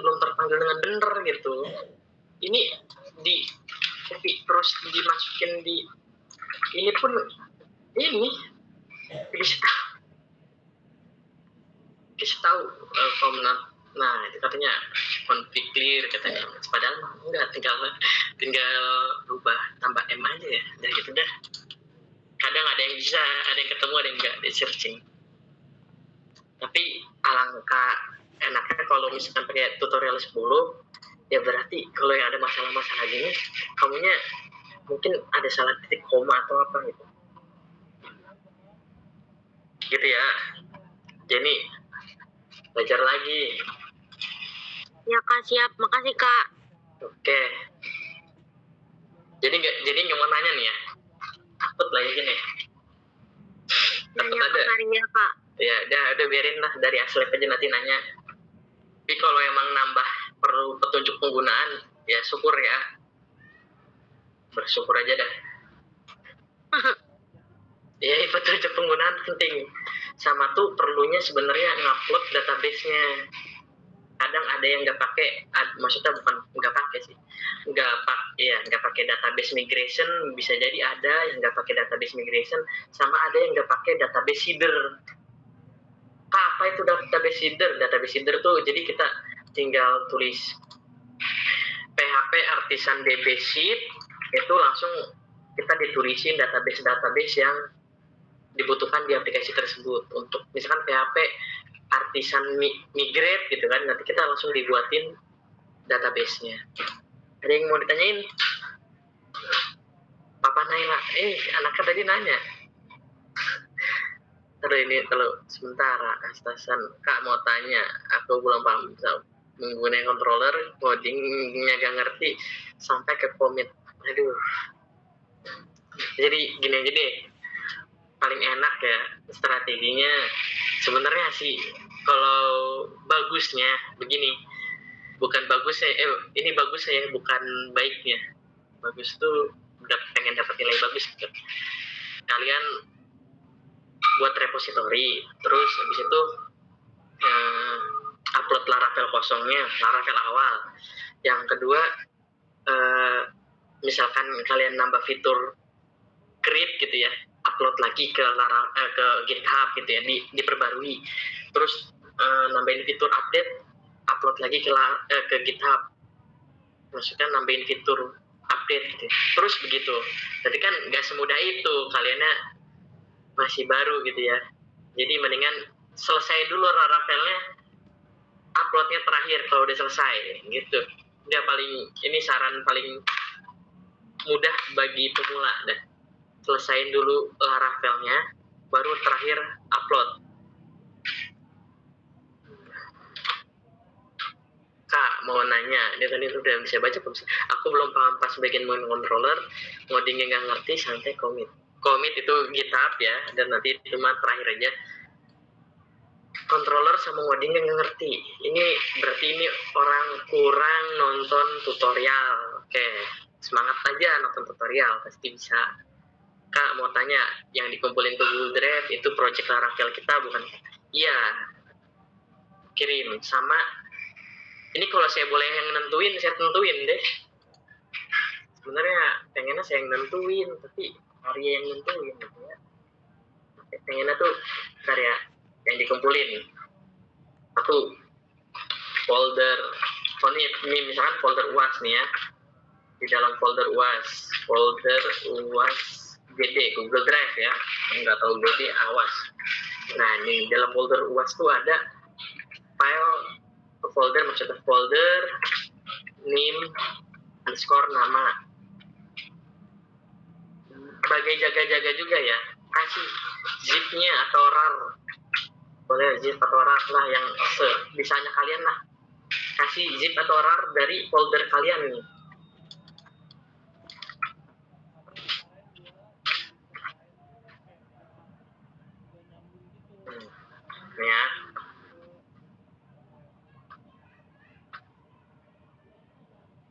dengan benar gitu. Ini di copy terus dimasukin di ini pun ini dikasih tahu komentar. Nah itu katanya config clear katanya, padahal enggak, tinggal rubah tambah M aja ya, dan gitu dah. Kadang ada yang bisa, ada yang ketemu, ada yang enggak di searching. Tapi alangkah enaknya kalau misalkan pakai tutorial 10, ya berarti kalau yang ada masalah-masalah gini, kamunya mungkin ada salah titik koma atau apa gitu. Gitu ya. Jadi belajar lagi. Ya Kak, siap. Makasih Kak. Oke. Jadi nggak mau nanya nih ya. Takut lah ya gini. Takut Nanya ada. Kak Maria Kak. Ya udah biarin lah, dari Aslep aja nanti nanya. Tapi kalau emang nambah perlu petunjuk penggunaan, ya syukur ya. Bersyukur aja dah. Ya petunjuk penggunaan penting. Sama tuh perlunya sebenarnya ngupload database-nya. Kadang ada yang nggak pakai, maksudnya bukan nggak pakai sih, nggak pakai database migration, bisa jadi ada yang nggak pakai database migration, sama ada yang nggak pakai database header. Apa itu database header? Database header tuh jadi kita tinggal tulis PHP artisan DB sheet, itu langsung kita ditulisin database yang dibutuhkan di aplikasi tersebut. Untuk misalkan PHP artisan migrate gitu kan, nanti kita langsung dibuatin database-nya. Ada yang mau ditanyain? Papa Naila, anaknya tadi nanya. Terus sementara Astasan, Kak mau tanya, aku belum paham menggunakan controller, codingnya gak ngerti sampai ke commit. Aduh. Jadi gini aja deh, paling enak ya strateginya sebenarnya sih, kalau bagusnya begini, bukan bagusnya, ini bagus ya, bukan baiknya. Bagus tuh pengen dapat nilai bagus gitu. Kalian buat repository, terus habis itu upload Laravel kosongnya, Laravel awal. Yang kedua, misalkan kalian nambah fitur create gitu ya, upload lagi ke GitHub gitu ya, diperbarui. Terus nambahin fitur update, upload lagi ke GitHub. Maksudnya nambahin fitur update gitu. Terus begitu. Jadi kan nggak semudah itu, kaliannya masih baru gitu ya. Jadi mendingan selesai dulu Laravelnya, uploadnya terakhir kalau udah selesai gitu. Udah ini saran paling mudah bagi pemula dah. Selesain dulu Laravelnya, baru terakhir upload. Kak mau nanya, dia tadi udah bisa baca belum? Aku belum paham pas bagian main controller, ngodingnya nggak ngerti, santai commit. Commit itu GitHub ya, dan nanti cuma terakhir aja. Controller sama ngodingnya nggak ngerti. Ini berarti ini orang kurang nonton tutorial. Oke, semangat aja nonton tutorial, pasti bisa. Kak mau tanya, yang dikumpulin ke Google Drive itu project Laravel kita bukan? Iya, kirim. Sama, ini kalau saya boleh yang nentuin, saya tentuin deh. Sebenarnya pengennya saya yang nentuin, tapi karya yang nentuin gitu ya. Pengennya tuh karya yang dikumpulin. Satu folder, ini misalkan folder UAS nih ya. Di dalam folder UAS GD, Google Drive ya, nggak tahu GD, awas. Nah, di dalam folder UAS tuh ada file folder, maksudnya folder nim_nama. Sebagai jaga-jaga juga ya, kasih zipnya atau rar, boleh zip atau rar lah yang sebisanya kalian lah, kasih zip atau rar dari folder kalian nih. Ya,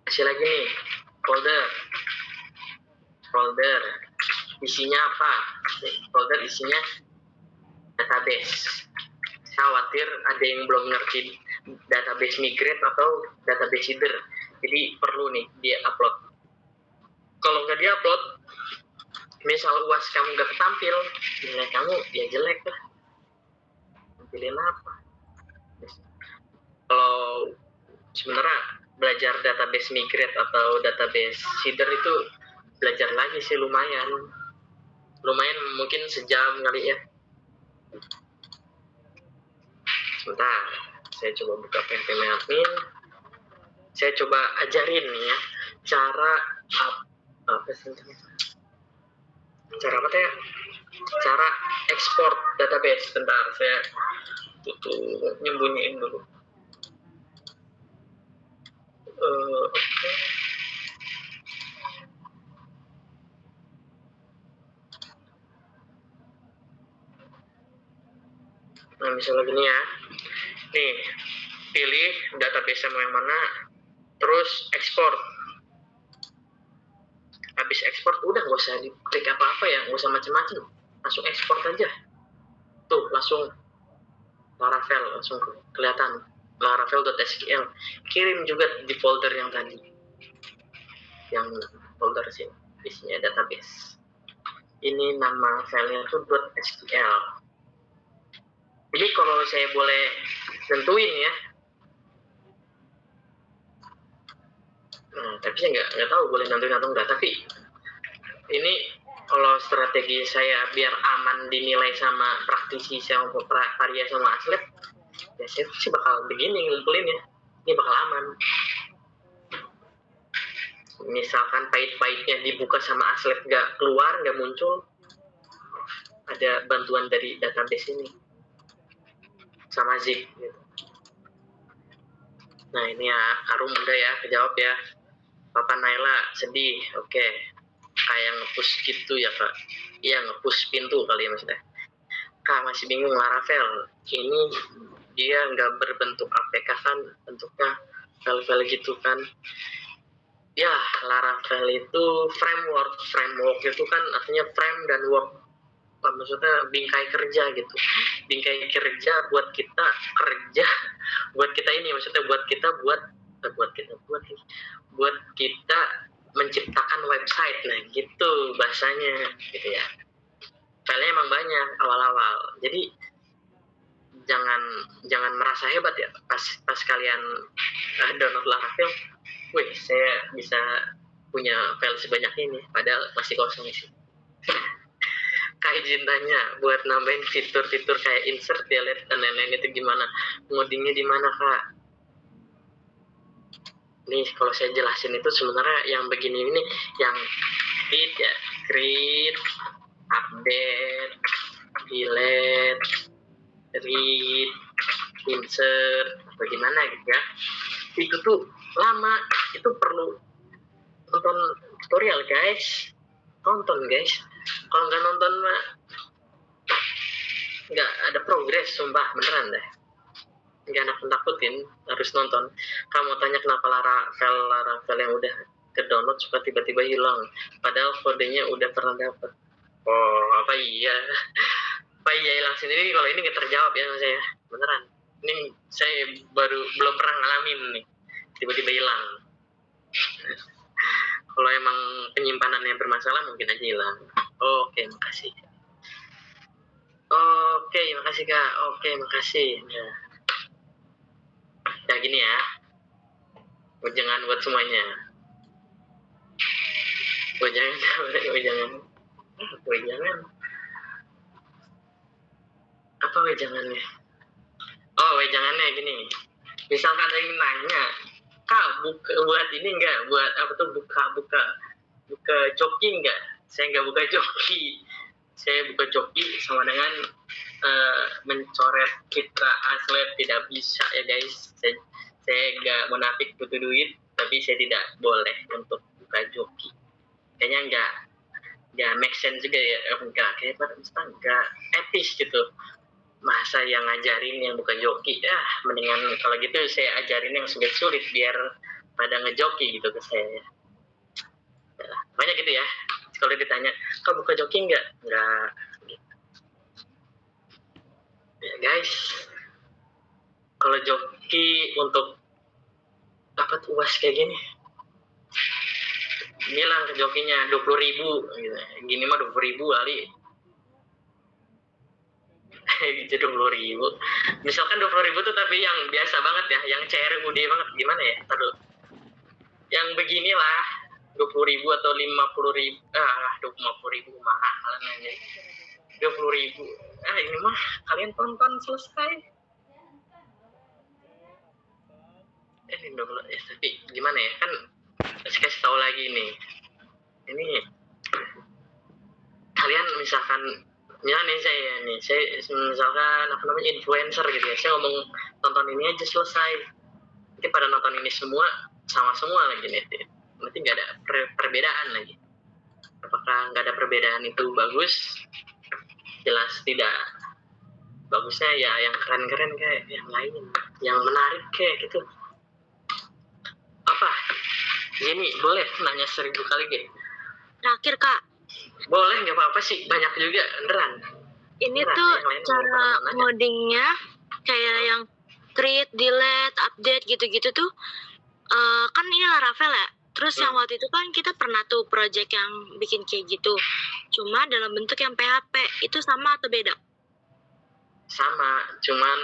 kasih lagi nih folder isinya apa? Folder isinya database. Saya khawatir ada yang belum ngerti database migrate atau database header, jadi perlu nih dia upload. Kalau nggak dia upload, misal UAS kamu nggak ketampil, nilai kamu ya jelek lah. Pilih apa? Kalau sebenarnya belajar database migrate atau database header itu belajar lagi sih, lumayan mungkin sejam kali ya. Sebentar, saya coba buka PHP admin, saya coba ajarin nih ya cara apa sih, cara apa ya, cara ekspor database. Bentar, saya nyembunyiin dulu. Oke. Nah, misalnya gini ya, nih pilih database mau yang mana, terus ekspor. Habis ekspor udah nggak usah diklik apa-apa ya, nggak usah macam-macam, langsung ekspor aja. Tuh langsung Laravel langsung kelihatan, laravel.sql. Kirim juga di folder yang tadi, yang folder sini isinya database. Ini nama filenya tuh .sql. Jadi kalau saya boleh tentuin ya, tapi saya nggak tahu boleh nentuin atau enggak. Tapi ini kalau strategi saya biar aman dinilai sama praktisi sama Varia sama Aslep, ya saya sih bakal begini ngumpulin ya, ini bakal aman. Misalkan pahit-pahitnya dibuka sama Aslep nggak keluar, nggak muncul, ada bantuan dari database ini sama zip gitu. Nah ini ya, Arum udah ya kejawab ya. Papa Naila sedih, oke. Kayak nge-push gitu ya Kak. Iya, nge-push pintu kali ya maksudnya. Kak masih bingung Laravel, ini dia nggak berbentuk APK kan, bentuknya file-file gitu kan. Ya, Laravel itu framework itu kan artinya frame dan work, maksudnya bingkai kerja gitu, bingkai kerja buat kita kerja, buat kita ini maksudnya buat kita menciptakan website. Nah gitu bahasanya gitu ya. Filenya emang banyak awal-awal, jadi jangan merasa hebat ya pas kalian download Laravel. Wih, saya bisa punya file sebanyak ini, padahal masih kosong isi. Kayak Jintanya buat nambahin fitur-fitur kayak insert, delete dan lain-lain itu gimana? Ngodingnya di mana Kak? Nih kalau saya jelasin itu sebenarnya yang begini ini yang create, update, delete, read, insert, bagaimana gitu ya. Itu tuh lama, itu perlu nonton tutorial guys, tonton guys. Kalau nggak nonton mah nggak ada progres, sumpah beneran deh. Nggak nakut-nakutin, harus nonton. Kamu tanya kenapa Laravel yang udah ke download suka tiba-tiba hilang, padahal kodenya udah pernah dapet. Oh apa iya hilang sendiri? Kalau ini nggak terjawab ya mas saya, beneran. Ini saya belum pernah ngalamin nih tiba-tiba hilang. Kalau emang penyimpanannya bermasalah mungkin aja hilang. Oke, makasih. Oke, makasih Kak. Oke, makasih. Ya gini ya. Jangan buat semuanya. Jangan. Apa wejangannya? Oh, wejangannya gini. Misalkan ada yang nanya, Kak, buka buat ini enggak, buat apa tuh, buka joki enggak? Saya enggak buka joki. Saya buka joki sama dengan mencoret citra asli tidak bisa ya guys. Saya enggak munafik butuh duit, tapi saya tidak boleh untuk buka joki. Kayaknya enggak make sense juga ya, enggak etis gitu. Masa yang ngajarin yang bukan joki, mendingan kalau gitu saya ajarin yang sulit-sulit biar pada ngejoki gitu ke saya. Banyak gitu ya, kalau ditanya kau buka joki enggak ya guys. Kalau joki untuk dapat UAS kayak gini, bilang ke jokinya 20.000 gitu. Gini mah 20.000 kali. Jadi 20.000. Misalkan 20.000 tuh tapi yang biasa banget ya, yang CRUD banget, gimana ya? Aduh. Yang beginilah 20.000 atau 50.000. 50.000 mahalan aja. 20.000. Ini mah kalian tonton selesai. Ini dulu ya, tapi gimana ya? Kan saya kasih tahu lagi nih. Ini kalian misalkan saya misalkan influencer gitu ya, saya ngomong tonton ini aja selesai, nanti pada nonton ini semua sama semua lagi nih, nanti nggak ada perbedaan lagi. Apakah nggak ada perbedaan itu bagus? Jelas tidak. Bagusnya ya yang keren-keren kayak yang lain, yang menarik kayak gitu. Apa? Ini boleh nanya 1.000 kali gitu? Terakhir Kak, Boleh, nggak apa-apa sih, banyak juga beneran. ini Beneran, tuh yang lain cara mau pada nanya. ngodingnya kayak yang create, delete, update gitu-gitu tuh, kan ini Laravel ya. Terus yang waktu itu kan kita pernah tuh project yang bikin kayak gitu, cuma dalam bentuk yang PHP. Itu sama atau beda? Sama, cuman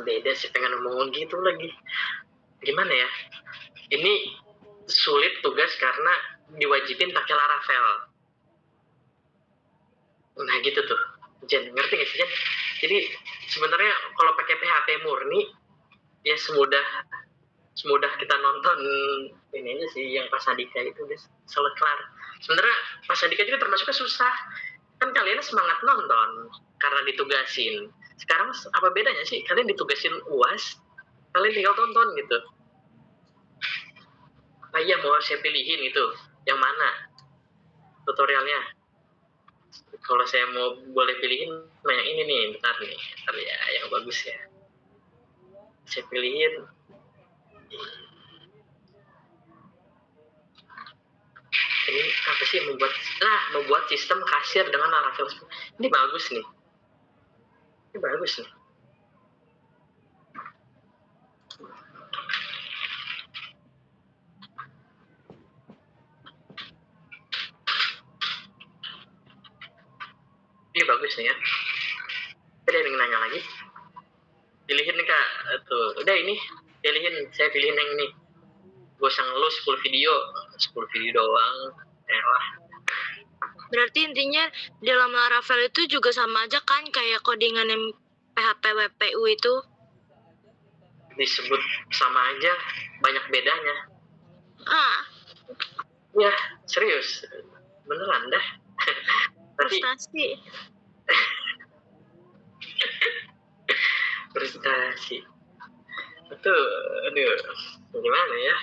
beda sih, pengen ngomong gitu lagi. Gimana ya? Ini sulit tugas karena diwajibin pakai Laravel. Nah gitu tuh, Jen, ngerti gak sih Jen? Jadi sebenarnya kalau pakai PHP murni, ya semudah kita nonton ini aja sih yang Pas Andika itu guys, selalu kelar. Sebenarnya Pas Andika juga termasuknya susah. Kan kalian semangat nonton karena ditugasin. Sekarang apa bedanya sih? Kalian ditugasin UAS, kalian tinggal tonton gitu. Iya mau saya pilihin itu, yang mana tutorialnya? Kalau saya mau boleh pilihin, yang ini nih, bentar ya, yang bagus ya. Saya pilihin. Ini apa sih membuat sistem kasir dengan Laravel. Ini bagus nih. Ini bagus nih ya. Ada yang nanya lagi? Pilihin nih Kak. Tuh, udah ini. Saya pilihin yang ini. Gue usah ngeluh 10 video doang. Lah. Berarti intinya dalam Laravel itu juga sama aja kan kayak codingan yang PHP WPU itu? Disebut sama aja, banyak bedanya. Ya, serius. Beneran dah. Tapi prestasi. Itu, aduh, gimana ya?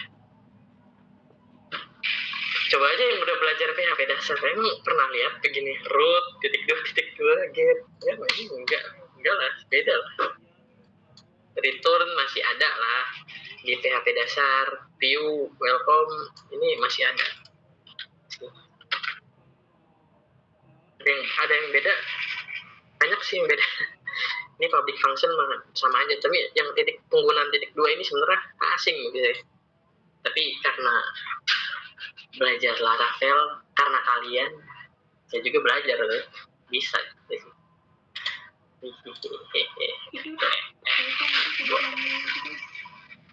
Coba aja yang udah belajar PHP dasar, emang pernah lihat begini root .2.2 get? Ya, enggak lah, beda lah. Return masih ada lah di PHP dasar, view, welcome, ini masih ada. Ada yang beda, banyak sih yang beda. Ini public function sama aja, tapi yang penggunaan .2 ini sebenarnya asing gitu ya. Tapi karena belajar Laravel karena kalian, saya juga belajar loh, bisa gitu.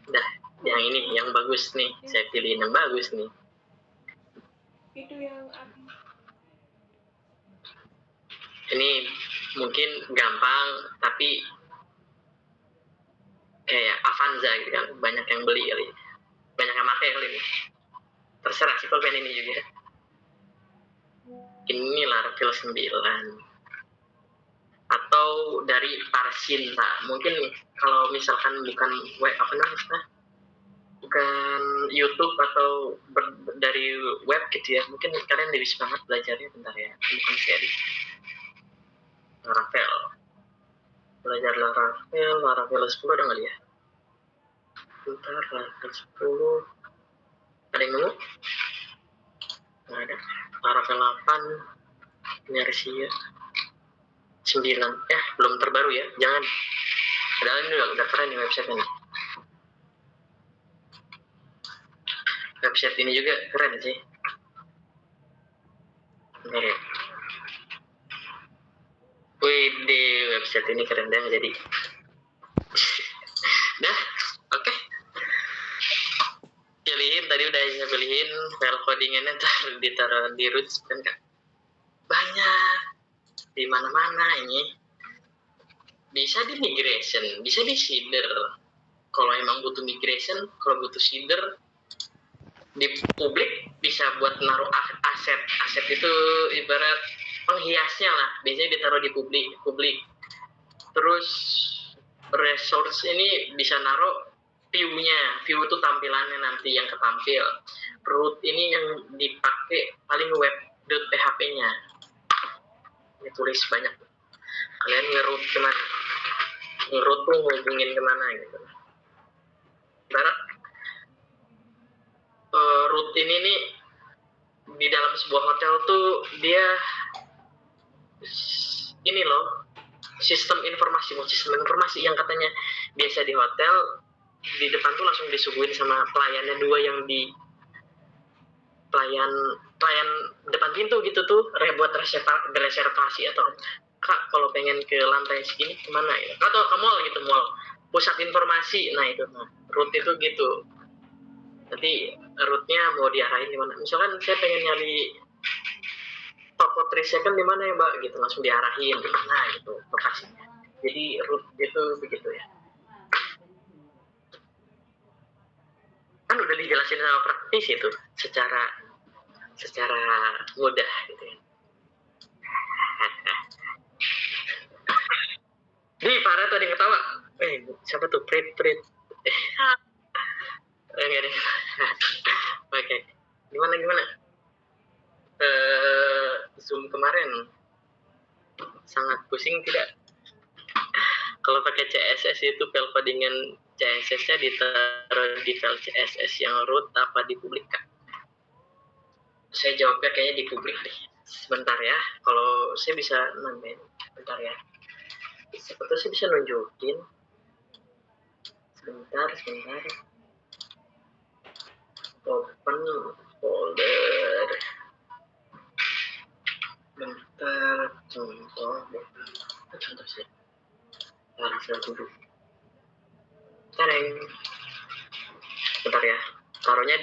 Udah, yang ini yang bagus nih, saya pilih yang bagus nih. Itu yang Ini mungkin gampang, tapi kayak Avanza gitu kan, banyak yang beli kali, banyak yang pakai kali ini. Terserah sih pulpen ini juga. Ini Laravel 9 atau dari Parsinta. Mungkin kalau misalkan bukan bukan YouTube atau dari web gitu ya, mungkin kalian lebih semangat belajarnya. Bentar ya, bukan seri Laravel. Belajar Laravel 10 ada nggak ya? Bentar, Laravel 10 ada yang nemu? Nggak ada. Laravel 8 Inertia 9, belum terbaru ya, jangan. Padahal ini udah keren nih website ini. Website ini juga keren sih. Bentar ya. Wih, website ini keren deh jadi. Dah, oke. Pilihin, tadi udah saya pilihin file codingannya ditaruh di roots kan kak. Banyak di mana-mana ini. Bisa di migration, bisa di seeder. Kalau emang butuh migration, kalau butuh seeder, di publik bisa buat naruh aset. Aset itu ibarat penghiasnya lah, biasanya ditaruh di publik. Terus resource ini bisa naruh view-nya, view itu tampilannya nanti yang ketampil. Root ini yang dipakai paling web.php-nya. Ini tulis banyak. Kalian nge-root kemana? Nge-root tuh ngubungin kemana gitu. Barat root ini nih di dalam sebuah hotel tuh dia ini loh, sistem informasi yang katanya biasa di hotel, di depan tuh langsung disuguhin sama pelayannya dua yang di pelayan depan pintu gitu tuh, buat reservasi atau kak kalau pengen ke lantai segini kemana ya, atau ke mall gitu, mall pusat informasi. Nah itu root itu gitu, nanti rootnya mau diarahin gimana. Misalkan saya pengen nyari toko 3 second di mana ya mbak gitu, langsung diarahin ke mana gitu lokasinya. Jadi root itu begitu ya. Kan udah dijelasin sama praktis itu secara mudah gitu ya. Di Farah tadi ketawa. Siapa tuh? Prit. Enggak deh. Oke. Gimana? Zoom kemarin sangat pusing tidak? Kalau pakai CSS itu file codingan CSS-nya ditaruh di file CSS yang root apa di publik kak? Saya jawabnya kayaknya di publik deh. Sebentar ya, kalau saya bisa nambahin. Bentar ya. Seperti saya bisa nunjukin. Sebentar. Open folder. Bentar, contoh sih. Laravel 7. Tareng. Bentar ya. Taruhnya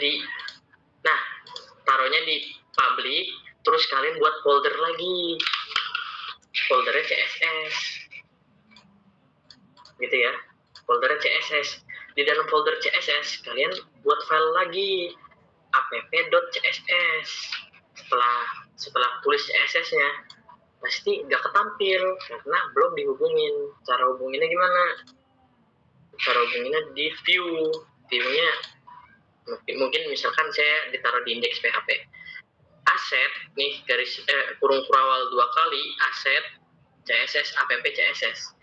di public, terus kalian buat folder lagi. Foldernya CSS. Gitu ya. Foldernya CSS. Di dalam folder CSS kalian buat file lagi app.css. Setelah tulis CSS-nya pasti nggak ketampil karena belum dihubungin. Cara hubunginnya gimana? Cara hubunginnya di view-nya mungkin misalkan saya ditaruh di indeks PHP. Aset nih kurung kurawal 2 kali aset CSS app CSS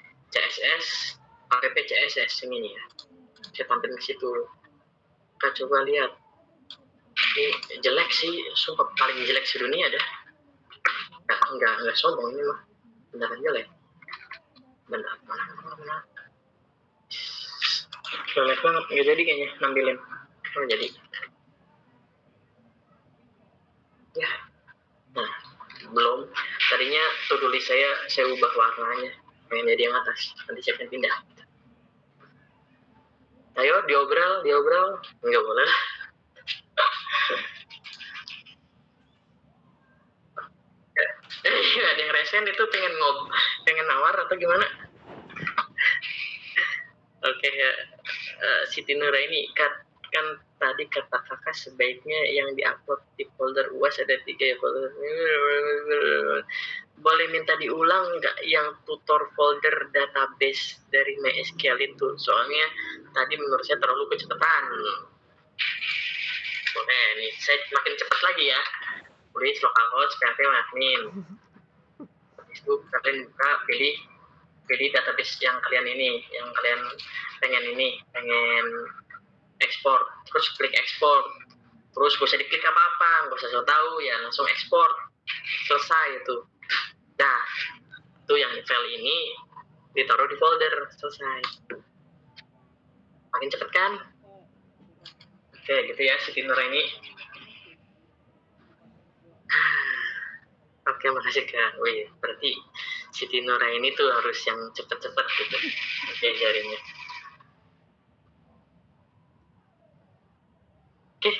ini ya. Saya tampilin ke situ. Kita coba lihat. Ini jelek sih, sumpah paling jelek sedunia dah. Enggak sombong ini mah. Beneran jelek. Benar. Jelek banget, nggak jadi kayaknya nampilin. Oh jadi. Ya. Nah, belum. Tadinya to-do list saya ubah warnanya. Pengen jadi yang atas. Nanti saya akan pindah. Ayo diobrol. Enggak boleh lah. Ada yang resen itu pengen nawar atau gimana? Oke ya. Siti Nuraini, kan tadi kata kakak sebaiknya yang diupload di folder UAS ada 3 ya folder. Boleh minta diulang nggak yang tutor folder database dari MySQL itu? Soalnya tadi menurut saya terlalu kecepatan. Boleh nih, saya makin cepat lagi ya. Tulis localhost php admin. Habis itu kalian buka, pilih database yang kalian ini, yang kalian pengen ekspor, terus klik ekspor, terus gak usah diklik apa-apa, gak usah so tahu ya, langsung ekspor, selesai itu. Nah, itu yang file ini ditaruh di folder, selesai. Makin cepet kan? Oke, gitu ya, Siti Nuraini. Oke, makasih Kak. Wih, berarti Siti Nuraini tuh harus yang cepet-cepet gitu. Oke, jarinya. Oke.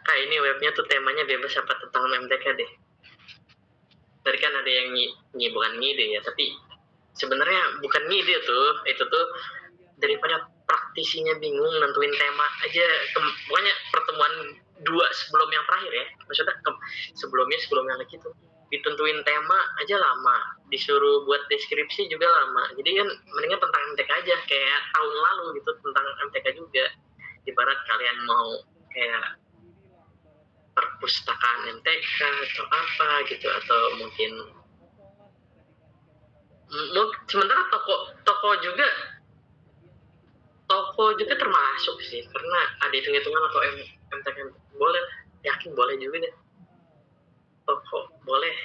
Kak, ini webnya tuh temanya bebas apa tentang MTK deh. Tadi kan ada yang bukan ngide ya, tapi sebenarnya bukan ngide tuh. Itu tuh daripada praktisinya bingung nentuin tema aja. Pokoknya pertemuan 2 sebelum yang terakhir ya. Maksudnya sebelumnya lagi tuh ditentuin tema aja lama, disuruh buat deskripsi juga lama. Jadi kan mendingan tentang MTK aja, kayak tahun lalu gitu tentang MTK juga. Ibarat kalian mau kayak perpustakaan MTK atau apa gitu, atau mungkin sementara toko juga termasuk sih, karena ada hitung-hitungan atau MTK boleh, yakin boleh juga deh. Toko boleh.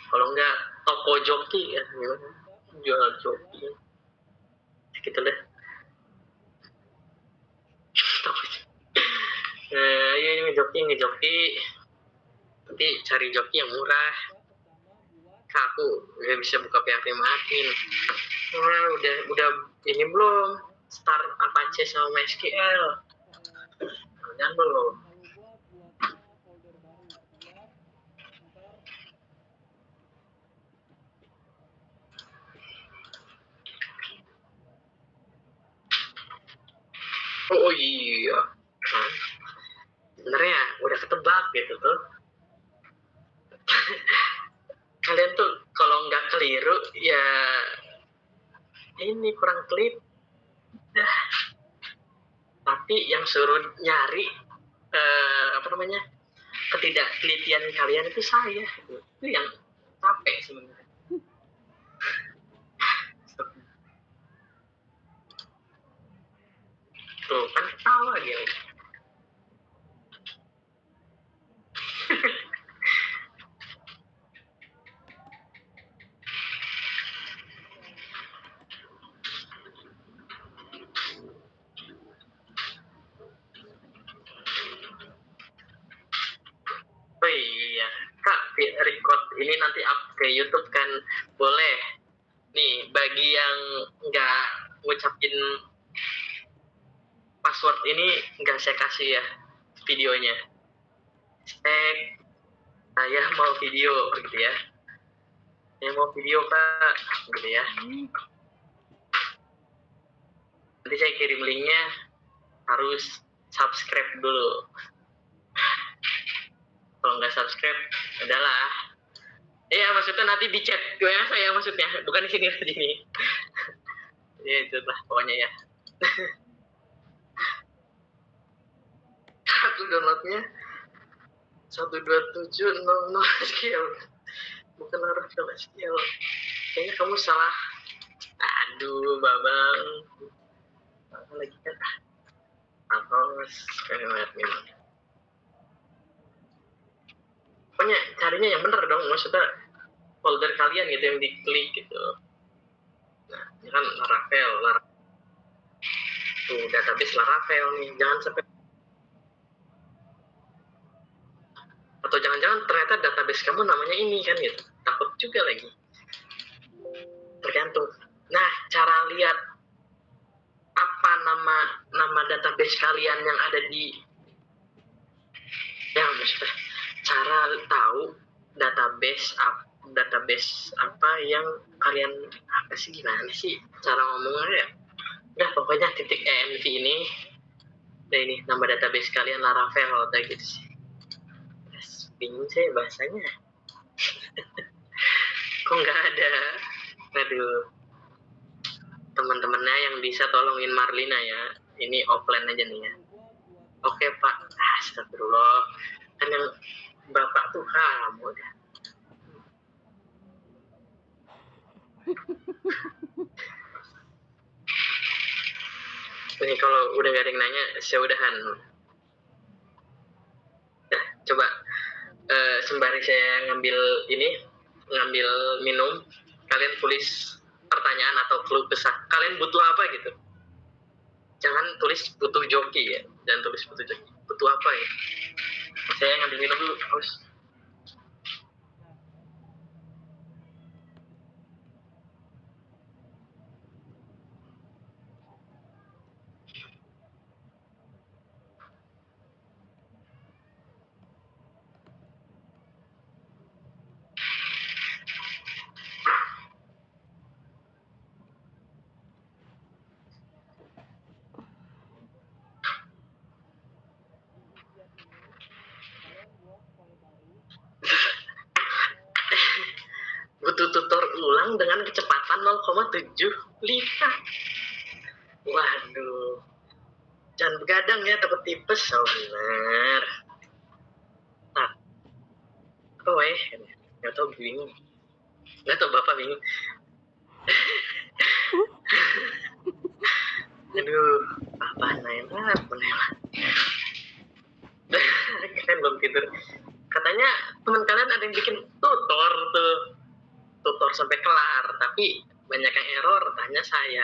Kalau enggak toko joki ya gimana? Jual joki. Gitu deh. Iya ngejoki. Tapi cari joki yang murah. Aku udah bisa buka PHP admin. Nah, udah ini belum start Apache sama MySQL. Jangan belum. Oh iya. Sebenarnya udah ketebak gitu tuh. Kalian tuh kalau nggak keliru ya ini kurang teliti. Tapi yang suruh nyari ketidaktelitian kalian itu saya. Itu yang capek sebenarnya. Tuh kan ketawa dia. Oh iya, Kak, record ini nanti up ke YouTube kan boleh. Nih, bagi yang nggak ngucapin password ini nggak saya kasih ya videonya. Saya mau video gitu ya. Saya mau video Kak, gitu ya. Nanti saya kirim linknya, harus subscribe dulu. Kalau nggak subscribe, adalah. Iya, maksudnya nanti di chat gue ya, saya maksudnya, bukan di sini di sini. Ya itulah pokoknya ya. Aku downloadnya 12700 skill, bukan Laravel skill. Kayaknya kamu salah. Aduh, babang. Apa lagi kan? Harus kayak pokoknya carinya yang bener dong, maksudnya folder kalian gitu yang diklik gitu. Nah, ini kan Laravel. Tuh, database Laravel nih, jangan sampai. Atau jangan-jangan ternyata database kamu namanya ini kan gitu. Takut juga lagi. Tergantung. Nah, cara lihat apa nama database kalian yang ada di, ya maksudnya cara tahu database database apa yang kalian apa sih, gimana sih cara ngomongnya ya, udah pokoknya titik env ini, udah ini nama database kalian Laravel udah gitu sih. Yes, bingung sih bahasanya. Kok nggak ada, aduh, teman-temannya yang bisa tolongin Marlina ya, ini offline aja nih ya. Oke Pak, astagfirullah, kan yang bapak tuh kamu dah. Ini kalau udah gak ada yang nanya, seudahan. Nah, coba sembari saya ngambil minum, kalian tulis pertanyaan atau keluh kesah. Kalian butuh apa gitu? Jangan tulis butuh joki ya, jangan tulis butuh joki. Butuh apa ya? Saya ngambil minum dulu, haus. Butuh tutor ulang dengan kecepatan 0,7 liter. Waduh, jangan begadang ya, takut tipes. Oh benar. Nah, apa weh? Nggak tahu, bingung. Nggak tahu bapak bingung. Aduh, apa Naila? Kalian belum tidur. Katanya teman kalian ada yang bikin tutor tuh. Tutor sampai kelar, tapi banyak yang error, tanya saya.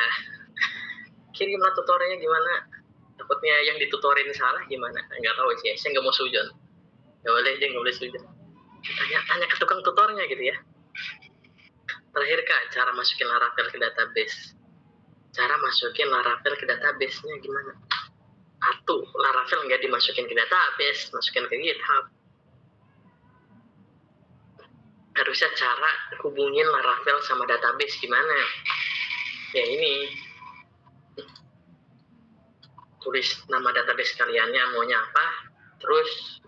Kirimlah tutornya gimana? Takutnya yang ditutorin salah gimana? Nggak tahu sih, saya nggak mau sujon. Nggak boleh, dia nggak boleh sujon. Tanya ke tukang tutornya gitu ya. Terakhir Kak, cara masukin Laravel ke database. Cara masukin Laravel ke database-nya gimana? Satu, Laravel nggak dimasukin ke database, masukin ke GitHub. Harusnya cara hubungin Laravel sama database gimana? Ya ini, tulis nama database kaliannya maunya apa, terus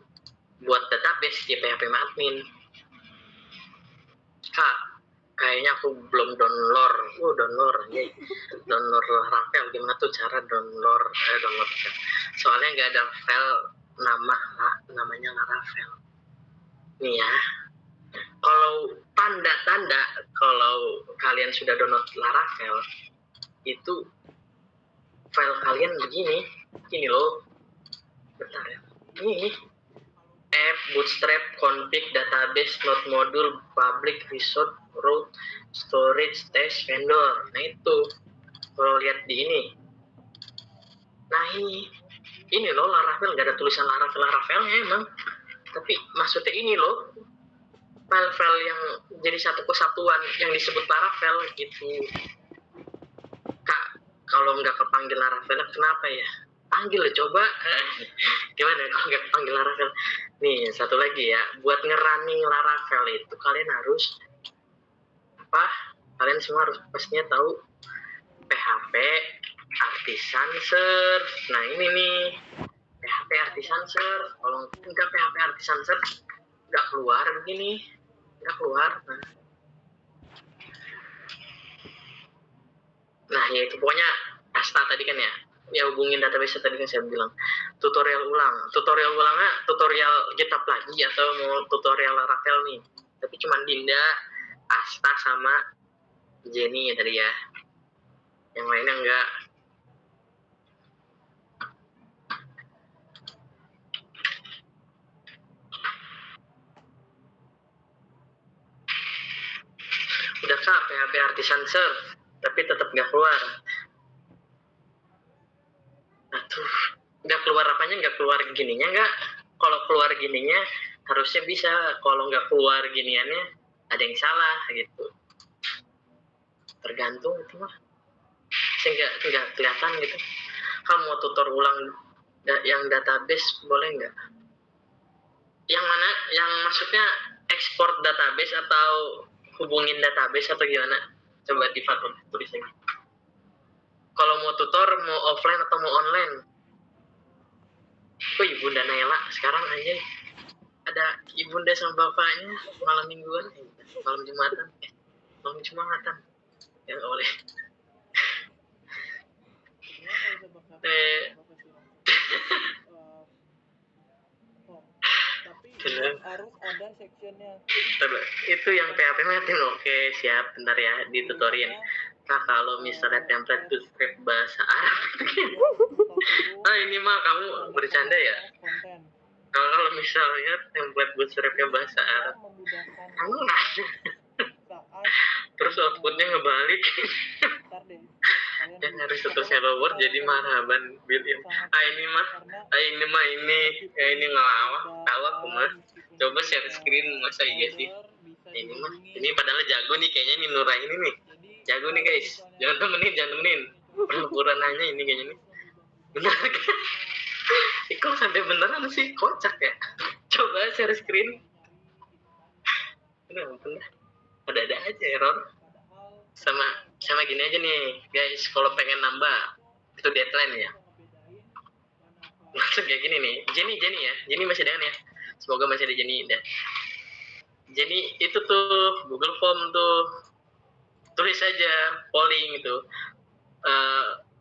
buat database di PHP admin. Kak, kayaknya aku belum download. Download Laravel, gimana tuh cara download? Soalnya nggak ada file namanya Laravel. Nih ya. Kalau tanda-tanda kalau kalian sudah download Laravel, itu file kalian begini loh. Bentar ya. Ini app, bootstrap, config, database, node module, public, resource, root, storage, test, vendor. Nah itu, kalau lihat di ini. Nah ini loh Laravel, nggak ada tulisan Laravelnya emang. Tapi maksudnya ini loh, file-file yang jadi satu kesatuan yang disebut Laravel gitu. Kak, kalau nggak kepanggil Laravel kenapa ya? Panggil coba. Gimana kalau nggak kepanggil Laravel? Nih satu lagi ya, buat ngerunning Laravel itu kalian harus apa? Kalian semua harus pastinya tahu PHP Artisan Serve. Nah ini nih PHP Artisan Serve. Kalau nggak PHP Artisan Serve nggak keluar begini, nggak keluar. Nah ya itu pokoknya Asta tadi kan ya hubungin database tadi kan saya bilang tutorial ulangnya tutorial GitHub lagi atau mau tutorial Laravel nih, tapi cuman Dinda, Asta sama Jenny ya tadi ya, yang lainnya enggak. Udah Kak, PHP Artisan Serve, tapi tetap nggak keluar. Aduh, nggak keluar apanya, nggak keluar gininya nggak? Kalau keluar gininya harusnya bisa, kalau nggak keluar giniannya ada yang salah gitu. Tergantung itu mah. Saya nggak kelihatan gitu. Kamu mau tutor ulang yang database boleh nggak? Yang mana? Yang maksudnya ekspor database atau hubungin database atau gimana? Coba di tulis lagi. Kalau mau tutor, mau offline atau mau online? Oh, Ibunda Naila sekarang aja ada ibunda sama bapaknya malam mingguan, malam jumatan, malam jumatan. Ya nggak boleh. Harus ada sectionnya. Itu yang PHP Martin. Oke, siap. Bentar ya, ditutorin. Nah, kalau misalnya template bootstrap bahasa Arab. Ah, ini mah kamu bercanda ya? Konten. Kalau misalnya template bootstrapnya bahasa Arab, kamu nanya. Terus outputnya ngebalik. Yang harus terus hello world jadi marhaban bilin. Ini ngelawak, tahu aku mah. Coba share screen, masa iya sih? Ini padahal jago nih kayaknya nih Nura ini nih. Jago nih guys, jangan temenin. Pura-pura nanya ini kayaknya nih. Bener kan? Kok sampai beneran sih, kocak ya. Coba share screen. Bener. Ada aja error. Sama gini aja nih guys, kalau pengen nambah itu deadline ya. Langsung kayak gini nih. Jenny masih ada ya. Semoga masih ada Jenny. Jenny itu tuh Google Form tuh tulis aja polling itu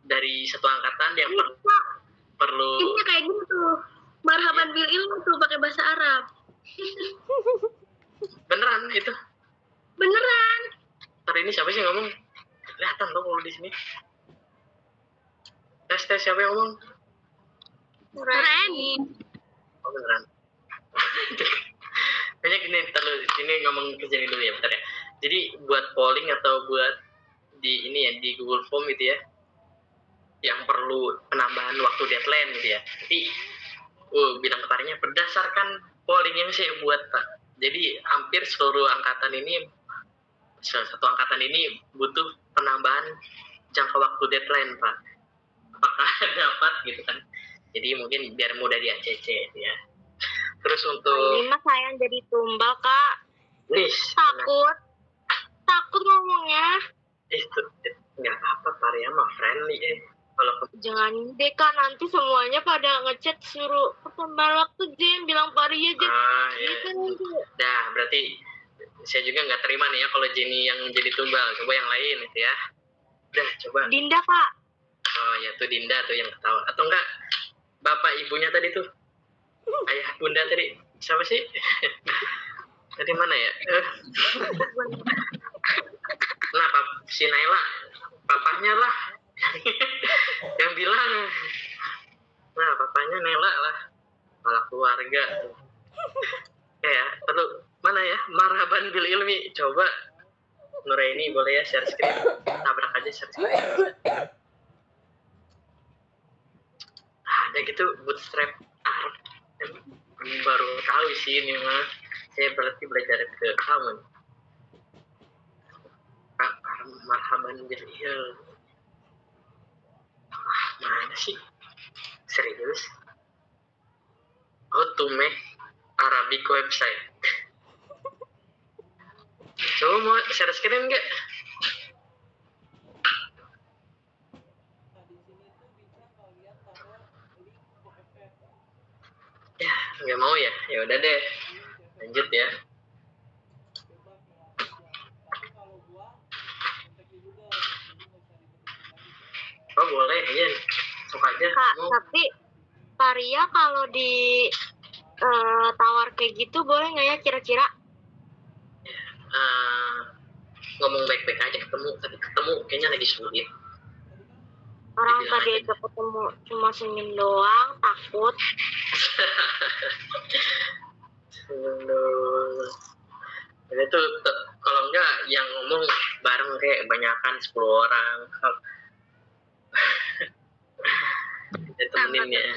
dari satu angkatan yang perlu. Ini kayak gitu. Marhaban bil ilmu tuh pakai bahasa Arab. Beneran itu. Beneran. Hari ini siapa sih yang ngomong? Kelihatan loh kalau di sini. Tes siapa yang ngomong? Nurani. Oh beneran. Kayaknya gini, ini ngomong ke Jenny dulu ya, bentar ya. Jadi buat polling atau buat di ini ya, di Google Form gitu ya, yang perlu penambahan waktu deadline gitu ya. Tapi bilang kemarinnya berdasarkan polling yang saya buat Pak. Jadi hampir seluruh angkatan ini, satu angkatan ini butuh penambahan jangka waktu deadline Pak. Apakah dapat gitu kan? Jadi mungkin biar mudah di ACC ya. Terus untuk Ini mah saya yang jadi tumbal, Kak. Takut ngomongnya. Itu nggak apa-apa, Paria mah friendly Kalau Jangan deh, Kak, nanti semuanya pada ngechat suruh pertambahan waktu Jen, bilang Paria Jen. Gitu. Dah, berarti saya juga nggak terima nih ya kalau Jenny yang jadi tumbal. Coba yang lain gitu ya. Udah, coba. Dinda, Kak. Oh ya, tuh Dinda tuh yang ketawa. Atau enggak, bapak ibunya tadi tuh. Ayah bunda tadi. Siapa sih? Tadi mana ya? Nah, si Naila. Papanya lah. Yang bilang. Nah, papanya Naila lah. Kepala keluarga. Ya, perlu mana ya? Marhaban bil ilmi. Coba Nuraini boleh ya share screen. Tabrak aja share screen. Ada gitu bootstrap Arab. Baru tahu sih ini mah. Saya berarti belajar ke kamu. Marhaban bil ilmi. Mana sih? Serius? Oh, Tumeh Arabic website. Coba mau share screen nggak? Ya, nggak mau ya? Ya udah deh. Lanjut ya. Oh boleh, iya. Sok aja. Kak, Mau. tapi Paria kalau di tawar kayak gitu boleh nggak ya kira-kira? Ngomong baik-baik aja ketemu kayaknya lagi sulit. Orang Dibilang tadi aja. aja ketemu cuma senyum doang, takut. Jadi tuh kalau enggak yang ngomong bareng kayak banyakan 10 orang. Kita temenin ya.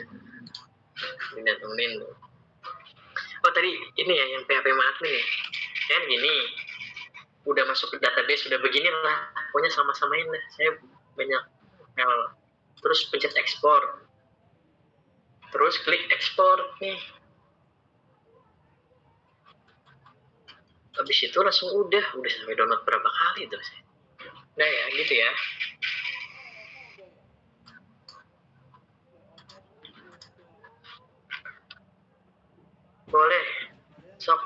Kita temenin. Oh tadi ini ya yang PHP admin nih. Kan gini. Udah masuk ke database, udah beginilah. Pokoknya sama-samain lah. Saya banyak file. Terus pencet ekspor. Terus klik ekspor nih. habis itu langsung udah sampai download berapa kali terus. Nah ya gitu ya. Boleh, sok.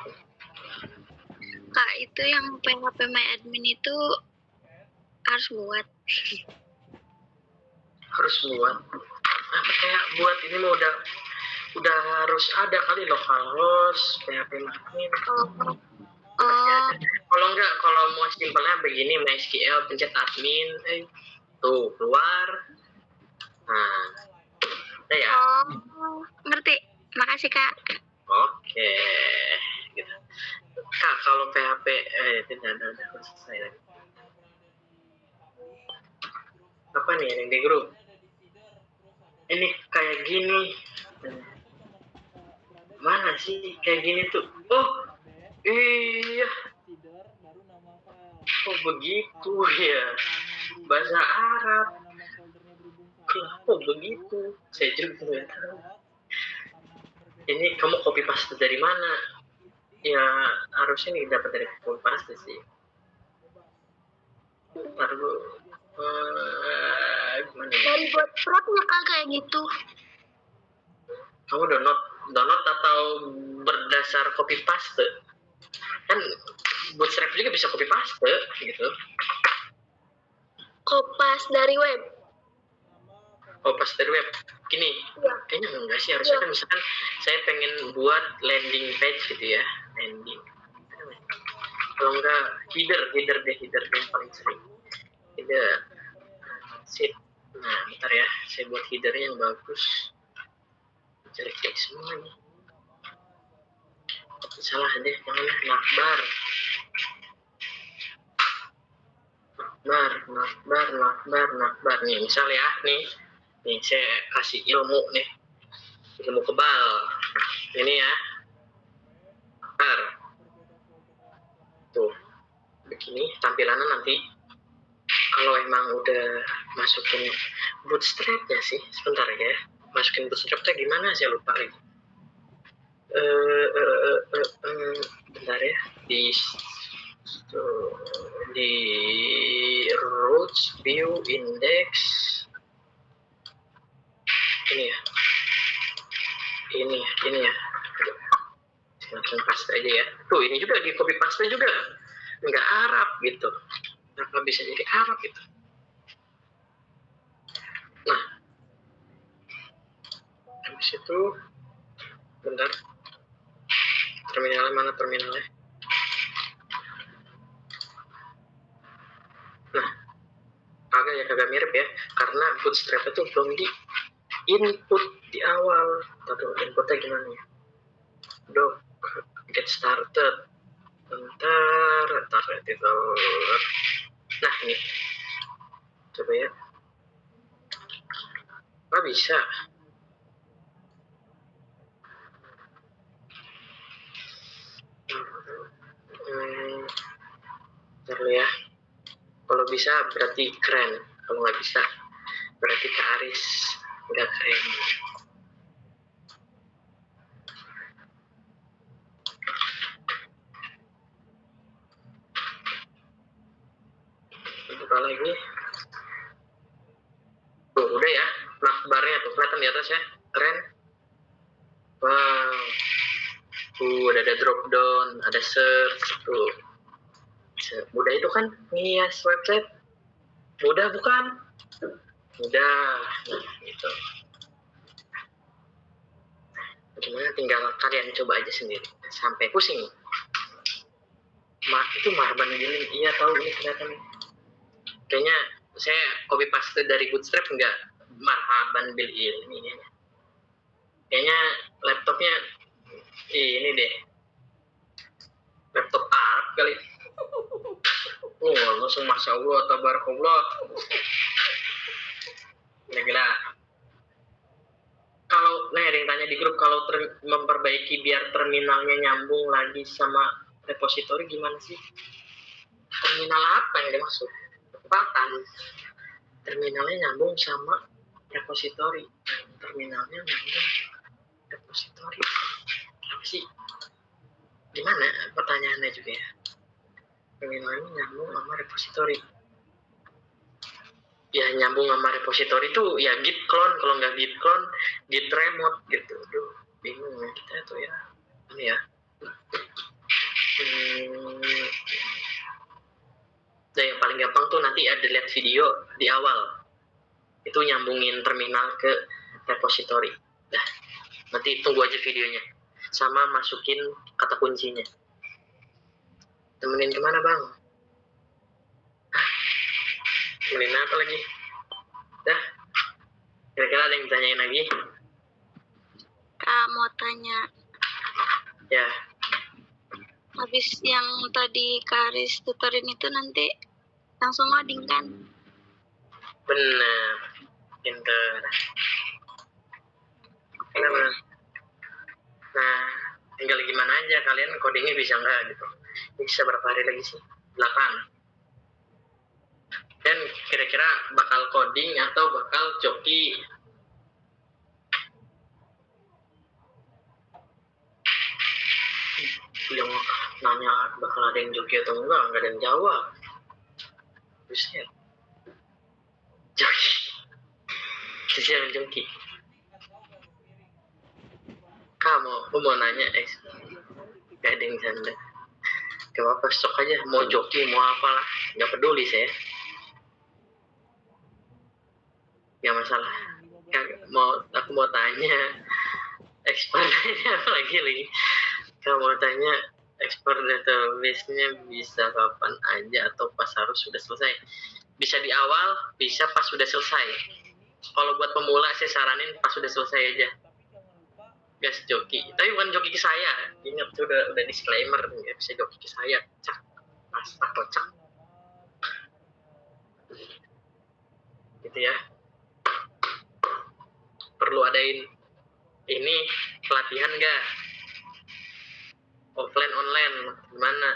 Kak, itu yang PHP My Admin itu harus buat. Harus buat. Kayak buat ini mah udah harus ada kali localhost, PHP admin. Oh, Kalau enggak, kalau mau simpelnya begini, MySQL pencet admin, tuh keluar. Nah, udah ya. oh, ngerti. Makasih, Kak. Oke, gitu. Kak, kalau PHP, tidak ada selesai lagi. Apa nih yang di grup? Ini kayak gini. Mana sih kayak gini tuh? Oh, iya. Oh begitu ya. Bahasa Arab. Oh begitu. Saya juga nggak tahu. Ini kamu copy paste dari mana? Ya harusnya nih dapat dari copy paste sih. Ntar dulu. Gimana ya? Dari bootstrapnya Kak kayak gitu. Kamu download atau berdasar copy paste? Kan Bootstrap juga bisa copy paste gitu. Kopas dari web. Oh pas dari web gini, Iya. kayaknya enggak sih, harusnya Iya. kan misalkan saya pengen buat landing page gitu ya, landing. Kalau enggak header yang paling sering. Header, sheet. Nah, bentar ya, saya buat headernya yang bagus. Jelek-jelek semua nih. Salah deh, jangan nakbar. Nih, misalnya ya, nih saya kasih ilmu kebal. Ini ya, nakbar. Tuh, begini tampilannya nanti. Kalau emang udah masukin bootstrapnya sih, sebentar ya. Masukin bootstrapnya gimana? Saya lupa lagi. Bentar ya, di roots view index ini ya langsung paste aja ya. Tuh ini juga di copy paste juga nggak Arab gitu, kenapa bisa jadi Arab gitu. Nah habis itu bentar, terminalnya mana terminalnya? Nah, kagak mirip ya, karena bootstrap itu belum di input di awal. Tapi inputnya gimana ya? Doc, get started. Bentar, editor. Nah ini, coba ya. Nggak bisa. Bentar dulu ya. Kalau bisa berarti keren, kalau nggak bisa berarti Kak Aris nggak keren. Buka lagi. Tuh udah ya, nakbarnya tuh kelihatan di atas ya, keren. Wow, ada drop down, ada search tuh. Mudah itu kan ngias website, mudah bukan? Mudah, gitu. Gimana tinggal kalian coba aja sendiri sampai pusing. Itu marban gini, iya tahu ini kelihatan. Kayaknya saya copy paste dari Bootstrap nggak marhaban bil ini. Kayaknya laptopnya ini deh, laptop Arab kali. Oh, langsung masya Allah, tabarakallah. Gila. Kalau, ada yang tanya di grup, kalau memperbaiki biar terminalnya nyambung lagi sama repository gimana sih? Terminal apa yang dimaksud? Kecepatan. Terminalnya nyambung sama repository. Terminalnya nyambung repository. Apa sih? Gimana pertanyaannya juga ya? terminalnya nyambung sama repository. Ya nyambung sama repository itu ya git clone, kalau nggak git clone git remote gitu. Aduh, bingung ya kita tuh ya. Ini ya. Nah, yang paling gampang tuh nanti ada lihat video di awal. Itu nyambungin terminal ke repository. Nah, nanti tunggu aja videonya. Sama masukin kata kuncinya. Temenin kemana bang? Temenin apa lagi? Dah. Kira-kira ada yang ditanyain lagi? Kak mau tanya, Ya, habis yang tadi Kak Aris tutorin itu nanti langsung loading kan? benar. Pinter. Kenapa? Nah, tinggal gimana aja kalian codingnya bisa nggak gitu. Bisa berapa hari lagi sih? 8. Dan kira-kira bakal coding atau bakal joki? Yang nanya bakal ada yang joki atau enggak ada yang jawab. Buset. Joki. Siapa yang joki? Aku mau nanya gak ada yang canda. Gak apa-apa, sok aja mau joki mau apalah, gak peduli saya. Gak masalah. Aku mau tanya expertnya apa lagi. Kalau mau tanya expert database-nya bisa kapan aja atau pas harus sudah selesai? Bisa di awal, bisa pas sudah selesai. Kalau buat pemula saya saranin pas sudah selesai aja. Gas joki, tapi bukan joki ke saya. Ingat tuh udah disclaimer, nggak bisa joki ke saya. Cak, atau cak. Gitu ya. Perlu adain ini pelatihan nggak? Offline online gimana?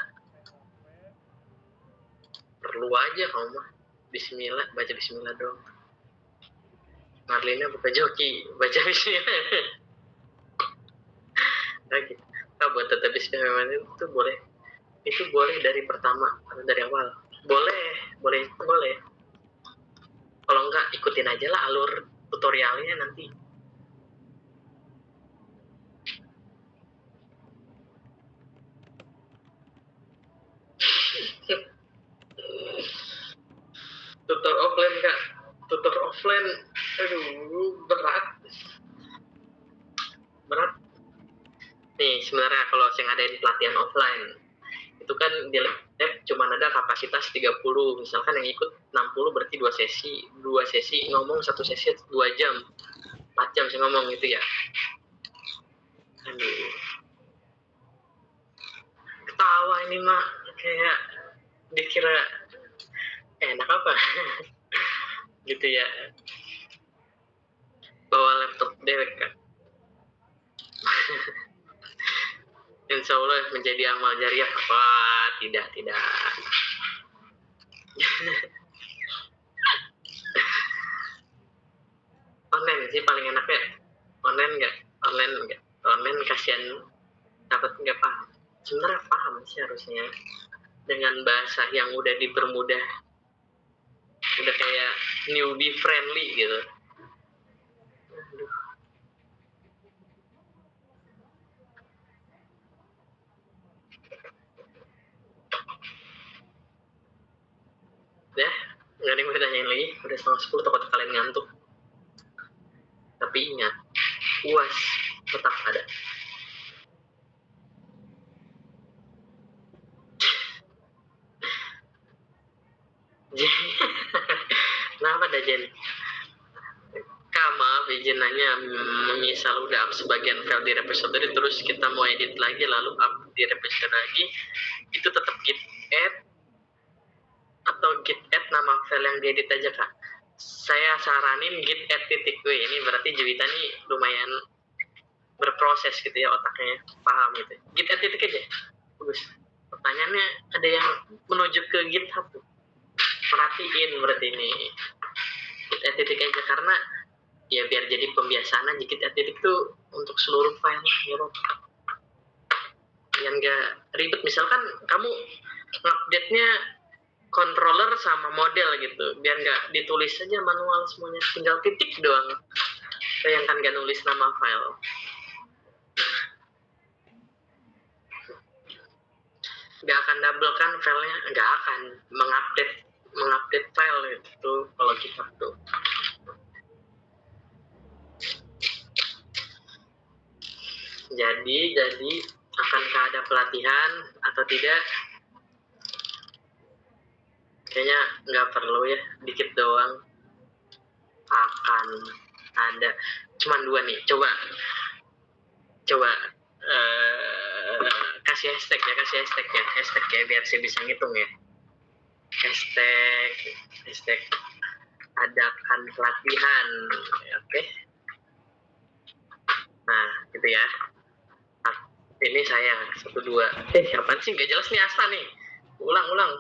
Perlu aja kamu mah. Bismillah, baca bismillah dong. Marlina buka joki, baca bismillah. Lagi, buat database PMN itu boleh. Itu boleh dari pertama atau dari awal. Boleh. Kalau enggak ikutin aja lah alur tutorialnya nanti. Tutor offline kak, tutor offline, aduh berat. Nih sebenarnya kalau yang ada di pelatihan offline itu kan di lab cuma ada kapasitas 30, misalkan yang ikut 60 berarti 2 sesi ngomong, 1 sesi 2 jam 4 jam saya ngomong gitu ya. Aduh, ketawa ini mah kayak dikira enak apa gitu ya, bawa laptop dewek kan. Insya Allah menjadi amal jariah. Wah, tidak. Online sih paling enaknya. Online kasihan dapat nggak paham. Sebenarnya paham sih harusnya. Dengan bahasa yang udah dipermudah. Udah kayak newbie friendly gitu. Aduh. Ya, nggak ada yang mau ditanyain lagi. Udah 9:30, takut kalian ngantuk. Tapi ingat, UAS tetap ada. Kenapa ada Jen? Maaf izin nanya, misal udah up sebagian file di repository terus kita mau edit lagi lalu up di repository lagi, itu tetap git add atau git add nama file yang diedit aja kak? Saya saranin git add titik. Ini berarti Juwita nih lumayan berproses gitu ya otaknya, paham gitu. Git add titik aja, bagus. Pertanyaannya ada yang menuju ke GitHub tuh, perhatiin berarti ini git add titik aja, karena ya biar jadi pembiasaan aja. Git add titik tuh untuk seluruh file ya, biar nggak ribet. Misalkan kamu update-nya controller sama model gitu, biar nggak ditulis aja manual semuanya, tinggal titik doang. Bayangkan nggak nulis nama file. Nggak akan double kan filenya, nggak akan mengupdate file itu kalau GitHub tuh. Jadi akankah ada pelatihan atau tidak? Kayaknya nggak perlu ya, dikit doang. Akan ada, cuman 2 nih. Coba kasih hashtag ya, biar saya bisa ngitung ya. Hashtag adakan pelatihan, oke? Nah, gitu ya. Ini saya 1, 2. Apaan sih? Nggak jelas nih Asta nih. Ulang.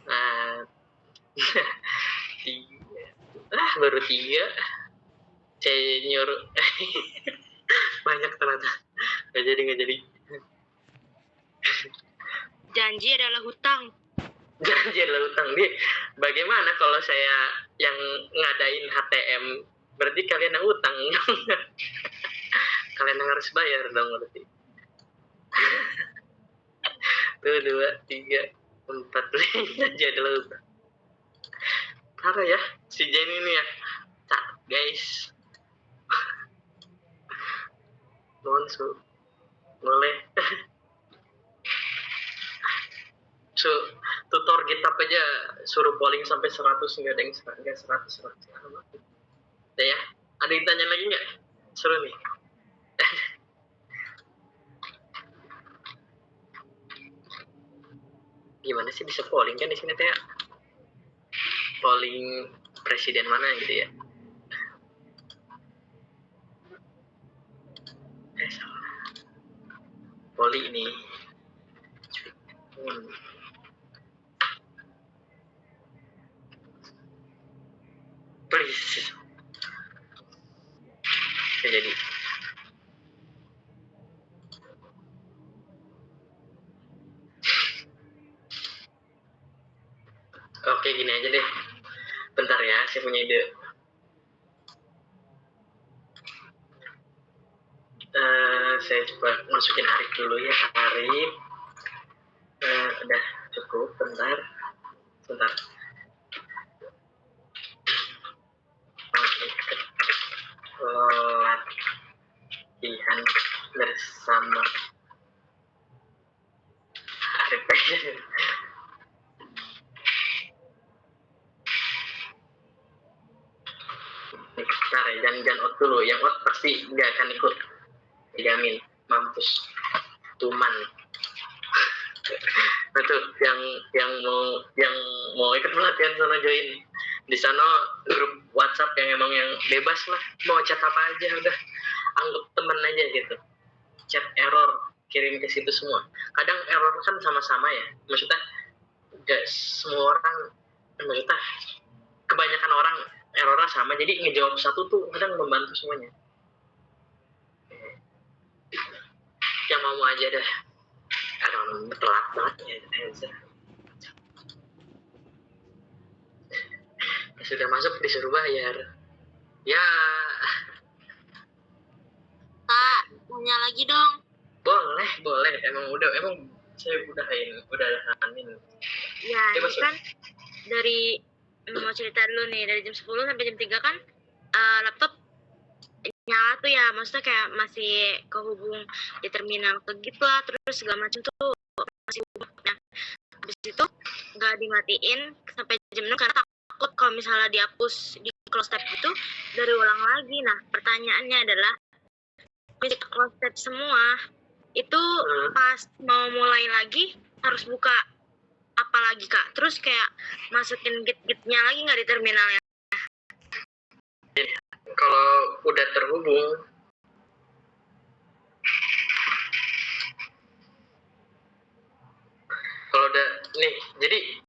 Nah, 3. Baru 3. Saya nyuruh. Banyak ternyata. Nggak jadi. Janji adalah hutang. Janji adalah hutang. Jadi, bagaimana kalau saya yang ngadain HTM? Berarti kalian yang hutang. Kalian yang harus bayar dong berarti. 1, 2, 3, 4, 5. Janji adalah hutang. Parah ya, si Jenny ini ya. Tak, guys. Mohon boleh. Tutor GitHub aja suruh polling sampai 100, nggak ada yang 100. Udah ya, ada yang tanya lagi nggak? Seru nih. Gimana sih bisa polling kan di sini teh? Polling presiden mana gitu ya? Salah. Poli ini. Please. Bisa jadi. Oke, gini aja deh. Bentar ya, saya punya ide. Saya coba masukin Arif dulu ya. Arif. Udah cukup, bentar. Latihan bersama Arif. Bentar ya, jangan out dulu. Yang out pasti nggak akan ikut. Dijamin, mampus. Tuman. Betul, yang mau ikut pelatihan sana join. Di sana grup WhatsApp yang emang yang bebas lah, mau chat apa aja udah, anggap temen aja gitu. Chat error kirim ke situ semua. Kadang error kan sama-sama ya, maksudnya nggak semua orang, maksudnya kebanyakan orang errornya sama, jadi ngejawab satu tuh kadang membantu semuanya. Yang mau aja dah. Aduh, telat banget ya. Sudah masuk disuruh bayar. Ya. Kak, tanya lagi dong. Boleh. Emang saya udahanin. Ya, Oke, ini masuk. kan dari mau cerita dulu nih, dari jam 10 sampai jam 3 kan laptop nyala tuh ya, maksudnya kayak masih kehubung di terminal ke gitu lah, terus segala macam tuh masih hubungnya. Habis itu nggak dimatiin sampai jam 6 karena takut kalau misalnya dihapus di close tab gitu dari ulang lagi. Nah, pertanyaannya adalah di close tab semua itu pas mau mulai lagi harus buka apa lagi Kak? Terus kayak masukin git-gitnya lagi nggak di terminalnya? Kalau udah terhubung, kalau udah nih, jadi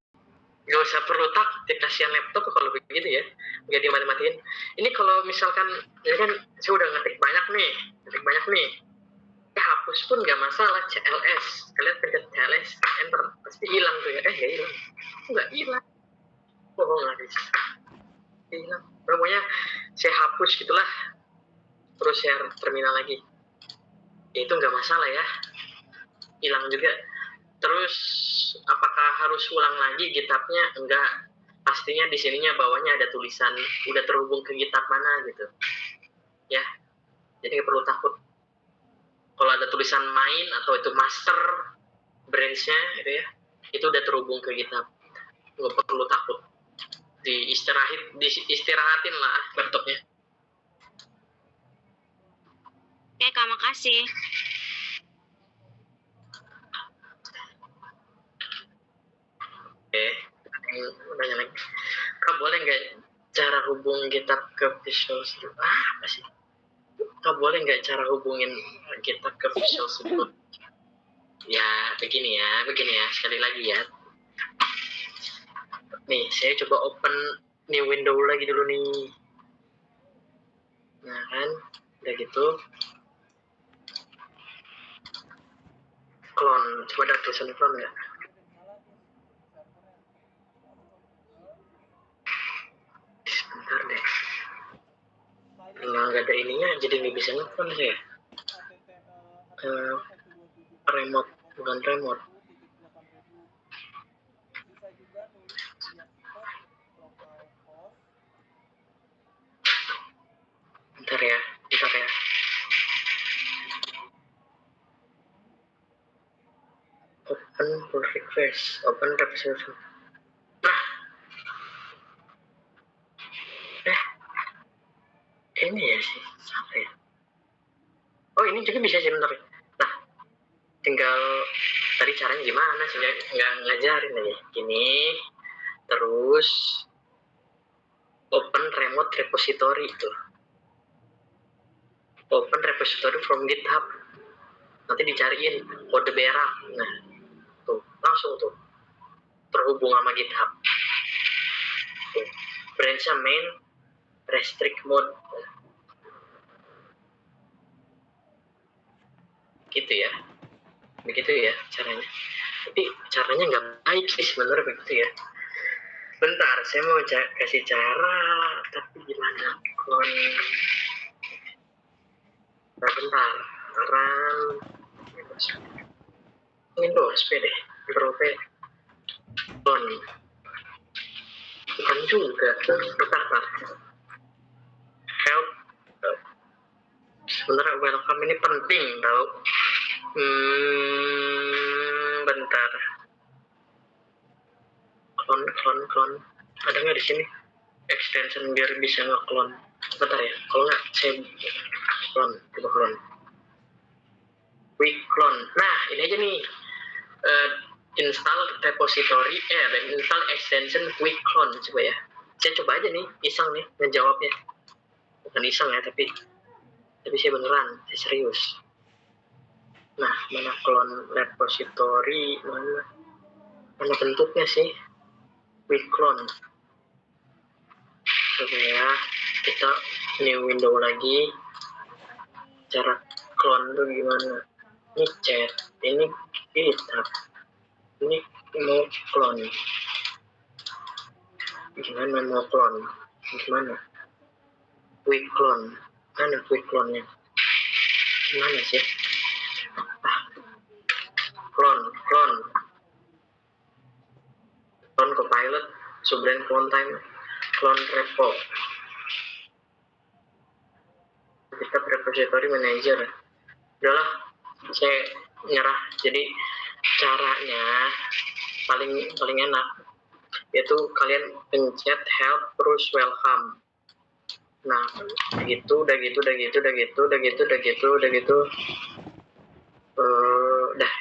nggak usah perlu taktik kasihan laptop kalau begitu ya, nggak dimati-matiin. Ini kalau misalkan, ya kan saya udah ngetik banyak nih, HP hapus pun nggak masalah. CLS, kalian pencet CLS, enter, pasti hilang tuh ya. Nggak hilang, bohong habis, hilang. Pokoknya saya hapus gitulah, terus share terminal lagi. Ya, itu nggak masalah ya, hilang juga. Terus apakah harus ulang lagi GitHub-nya? Enggak, pastinya di sininya bawahnya ada tulisan udah terhubung ke GitHub mana gitu ya, jadi nggak perlu takut kalau ada tulisan main atau itu master branch-nya gitu ya, itu udah terhubung ke GitHub, nggak perlu takut. Diistirahatin lah laptopnya. Oke Kak, makasih. Oke, nanya lagi. Kak, boleh nggak cara hubung GitHub ke Visual Studio? Apa sih? Kak, boleh nggak cara hubungin GitHub ke Visual Studio? Ya, begini ya, sekali lagi ya. Nih, saya coba open new window lagi dulu nih. Nah kan, udah gitu. Clone, coba ada tulisan clone nggak? Sebentar deh. Kalau nggak ada ininya, jadi nggak bisa nge-clone saya. Remote, bukan remote. Bentar ya. Open pull request, open request. Nah, ini ya sih, apa ya? Oh, ini juga bisa sih, bentar. Nah, tinggal tadi caranya gimana sih? Nggak ngajarin aja. Gini, terus open remote repository itu. Open repository from GitHub. Nanti dicariin kode berak. Nah, tuh langsung tuh terhubung sama GitHub. Tuh, branch-nya main restrict mode. Gitu ya, begitu ya caranya. Tapi caranya nggak baik sih sebenarnya begitu ya. Bentar, saya mau kasih cara, tapi gimana? Nah, bentar, run Windows P deh, Control P, on, bukan juga, bentar, help, sebenarnya welcome ini penting tau. Bentar, clone, ada nggak di sini extension biar bisa nge-clone? Bentar ya, kalau nggak saya coba clone. Quick clone. Nah, ini aja nih. Install repository, install extension quick clone coba ya. Saya coba aja nih, iseng nih ngejawabnya. Bukan iseng ya, tapi saya beneran, saya serius. Nah, mana clone repository, mana bentuknya sih? Quick clone. Coba ya, kita new window lagi. Cara clone tuh gimana? Ini chat, ini GitHub, ini mau clone. Gimana mau clone? Gimana? Quick clone, mana quick clone-nya? Gimana sih? Clone Copilot, Subbrain clone time, clone repo, GitHub repository manager. Udahlah, saya nyerah. Jadi caranya paling enak yaitu kalian pencet help terus welcome. Nah, udah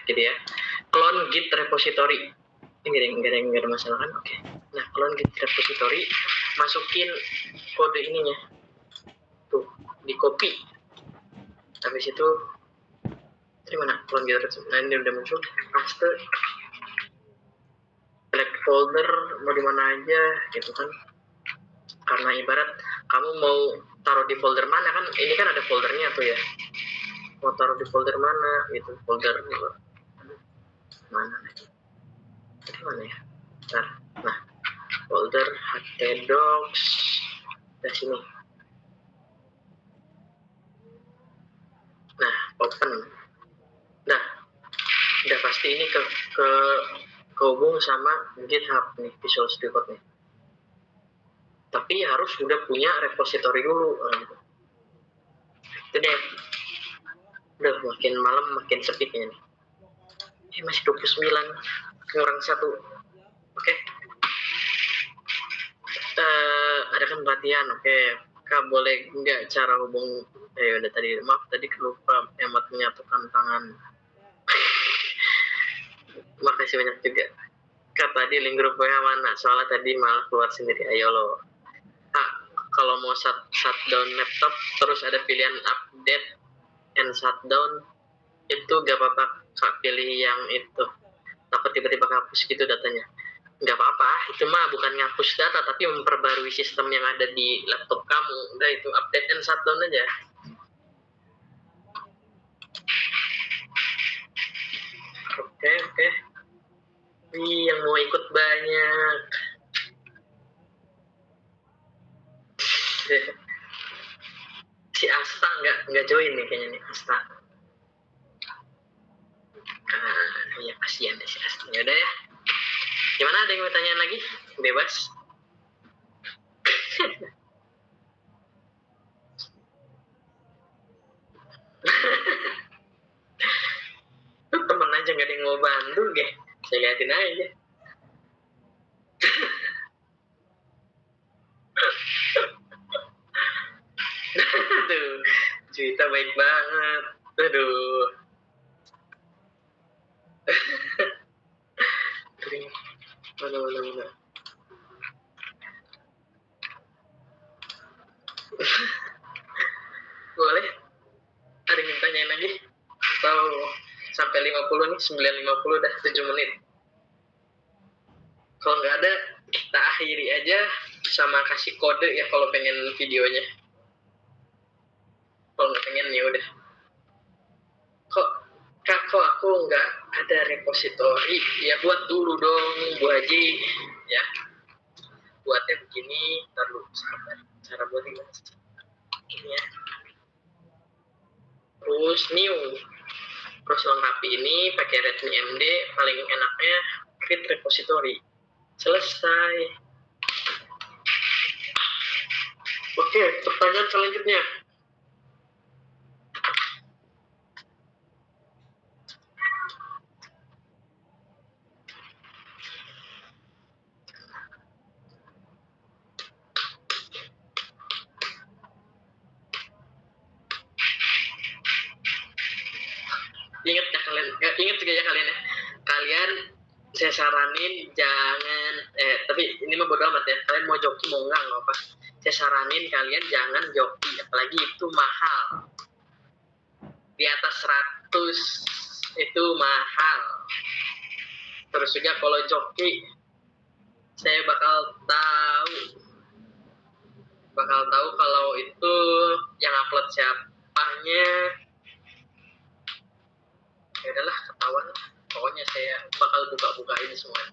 gitu ya. Clone git repository. Ini nggak ada masalah kan? Oke. Nah, clone git repository, masukin kode ininya. Tuh, di copy. Habis itu dari mana? Clone git repository. Nah, ini udah muncul. Paste. Select folder mau di mana aja gitu kan. Karena ibarat kamu mau taruh di folder mana kan, ini kan ada foldernya tuh ya. mau taruh di folder mana gitu, folder mana tadi mana ya, bentar. Nah, folder htdocs dari sini. Nah, open. Nah, udah pasti ini kehubung sama GitHub nih, Visual Studio Code nih. Tapi harus udah punya repository dulu. Gitu. Itu deh. Udah makin malam makin sepi kayaknya nih. Masih 29, kurang 1. Oke. Ada kan pelatihan, oke. Kak boleh nggak cara hubung, udah tadi, maaf tadi lupa emot menyatukan tangan. Makasih banyak juga. Kak tadi link grup WA mana? Soalnya tadi malah keluar sendiri. Ayo lo. Kalau mau shutdown laptop terus ada pilihan update and shutdown, itu gak apa-apa Kak, pilih yang itu. Takut tiba-tiba hapus gitu datanya. Gak apa-apa, itu mah bukan ngapus data tapi memperbarui sistem yang ada di laptop kamu. Udah itu update and shutdown aja. Oke. Yang mau ikut banyak. Si Asta nggak join nih kayaknya nih, Asta. Ya kasihan deh si Asta. Ya udah ya. Gimana, ada yang mau tanyain lagi? Bebas. Temen aja nggak ada yang mau bantu, deh. Saya liatin aja. Aduh, cerita baik banget. Aduh. Mana. Boleh? Ada yang tanyain lagi? Atau sampai 50 nih, 9.50 dah, 7 menit. Kalau nggak ada, kita akhiri aja sama kasih kode ya kalau pengen videonya. Kalau nggak pengen ya udah. Kok aku nggak ada repository? Ya buat dulu dong, Bu Haji. Ya, buatnya begini. Ntar dulu, sabar. Cara buat ini ya. Terus new. Terus lengkapi ini pakai Redmi MD. Paling enaknya create repository. Selesai. Oke, pertanyaan selanjutnya. Ingat juga ya kalian ya. Kalian saya saranin jangan tapi ini mah bodo amat ya. Kalian mau joki mau enggak apa. Saya saranin kalian jangan joki, apalagi itu mahal. Di atas 100 itu mahal. Terus juga kalau joki saya bakal tahu kalau itu yang upload siapanya. Ya udahlah, ketahuan lah. Pokoknya saya bakal buka-bukain semua.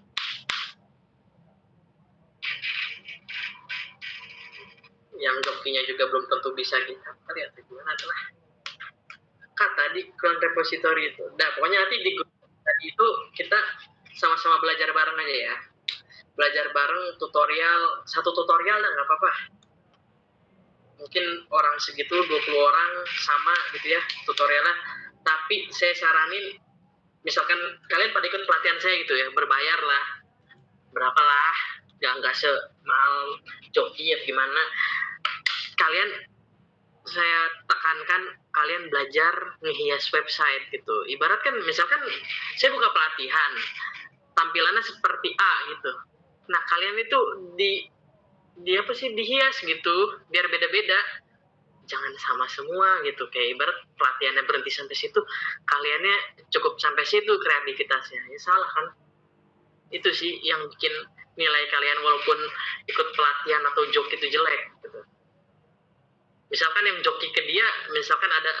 Yang jokinya juga belum tentu bisa kita lihat gimana lah. Kak tadi ground repository itu. Nah, pokoknya nanti di grup tadi itu kita sama-sama belajar bareng aja ya. Belajar bareng tutorial, satu tutorial lah nggak apa-apa. Mungkin orang segitu 20 orang sama gitu ya tutorialnya. Tapi saya saranin, misalkan kalian pada ikut pelatihan saya gitu ya, berbayar lah, berapa lah, nggak semahal joki ya gimana. Kalian, saya tekankan kalian belajar ngehias website gitu. Ibarat kan, misalkan saya buka pelatihan, tampilannya seperti A gitu. Nah kalian itu dihias gitu, biar beda-beda. Jangan sama semua gitu, kayak ibarat pelatihannya berhenti sampai situ, kaliannya cukup sampai situ kreativitasnya, ya salah kan? Itu sih yang bikin nilai kalian walaupun ikut pelatihan atau joki itu jelek gitu. Misalkan yang joki ke dia, misalkan ada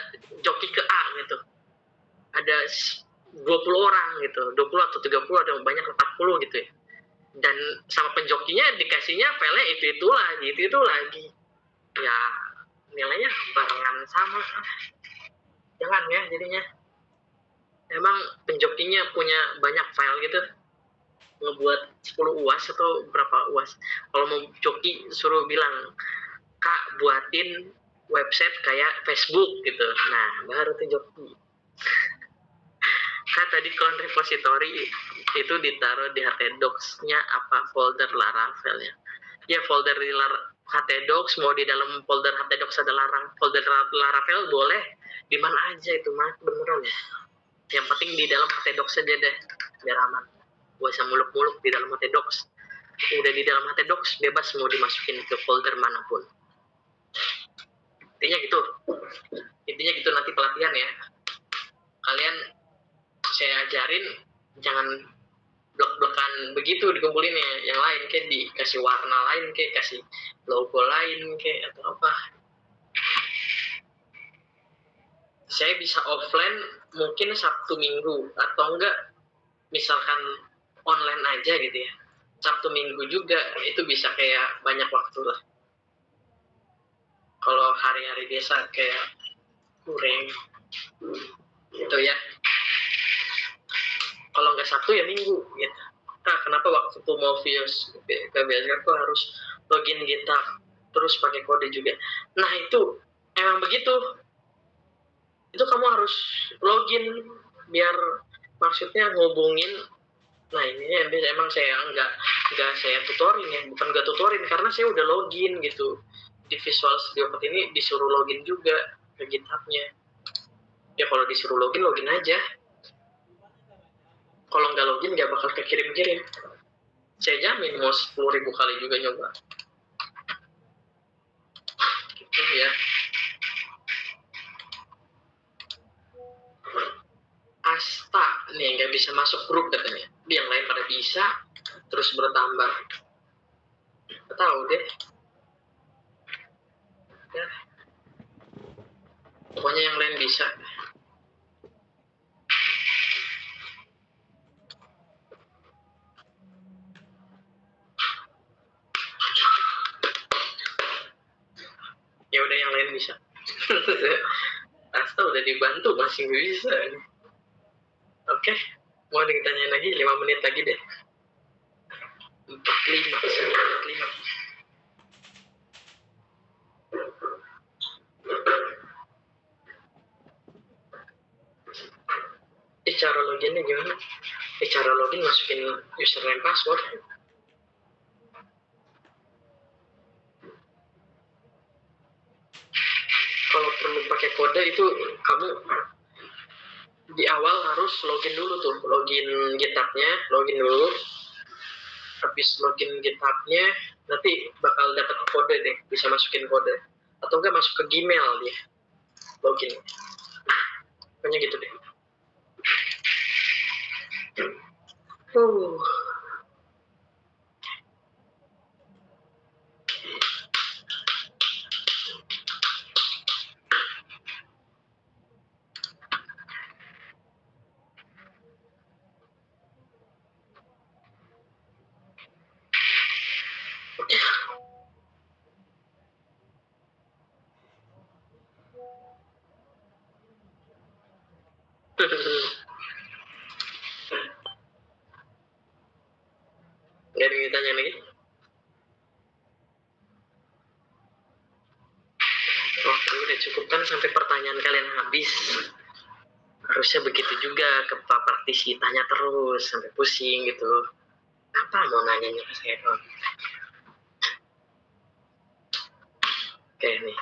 joki ke A gitu, ada 20 orang gitu, 20 atau 30, ada banyak 40 gitu ya. Dan sama penjokinya dikasihnya file itu lagi. Ya nilainya barengan sama. Jangan ya jadinya. Emang penjokinya punya banyak file gitu, ngebuat 10 UAS atau berapa UAS. Kalau mau joki suruh bilang, Kak buatin website kayak Facebook gitu. Nah baru tuh joki. Kak tadi clone repository itu ditaruh di htdocs-nya apa folder Laravel ya? Ya folder di htdocs, mau di dalam folder htdocs ada folder Laravel boleh, di mana aja itu mah beneran ya. Yang penting di dalam htdocs aja deh, biar aman. Gak usah muluk-muluk di dalam htdocs. Udah di dalam htdocs bebas mau dimasukin ke folder manapun. Intinya gitu nanti pelatihan ya. Kalian saya ajarin jangan blok-blokan begitu dikumpulinnya. Yang lain kayak dikasih warna lain, kayak kasih logo lain kayak atau apa. Saya bisa offline mungkin Sabtu Minggu, atau enggak misalkan online aja gitu ya. Sabtu Minggu juga itu bisa kayak banyak waktu lah. Kalau hari-hari biasa kayak kurang gitu ya. Kalau nggak Sabtu ya Minggu gitu. Nah, kenapa waktu itu mau views ke BSK tuh harus login GitHub terus pakai kode juga. Nah itu emang begitu. Itu kamu harus login biar maksudnya ngubungin. Nah ini emang saya nggak saya tutorin ya, bukan nggak tutorin karena saya udah login gitu di Visual Studio Code ini, disuruh login juga ke GitHub-nya. Ya kalau disuruh login aja. Kalau nggak login nggak bakal kekirim-kirim. Saya jamin mau 10.000 kali juga nyoba. Gitu ya. Asta nih nggak bisa masuk grup katanya. Yang lain pada bisa, terus bertambah. Nggak tahu deh. Ya. Pokoknya yang lain bisa. Ya udah yang lain bisa. Asta udah dibantu masih bisa. Oke, mau ditanyain lagi 5 menit lagi deh. 45, 45. Cara loginnya gimana? Cara login masukin username password. Kalau perlu pakai kode itu kamu di awal harus login dulu tuh, login GitHub-nya, login dulu. Habis login GitHub-nya nanti bakal dapat kode deh, bisa masukin kode. Atau enggak masuk ke Gmail dia, login. Pokoknya gitu deh. Gak ada yang ditanya lagi? Oke, udah cukup kan sampai pertanyaan kalian habis. Harusnya begitu juga ke Pak Praktisi, tanya terus sampai pusing gitu. Apa mau nanyanya ke saya? Oke nih.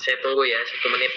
Saya tunggu ya 1 menit.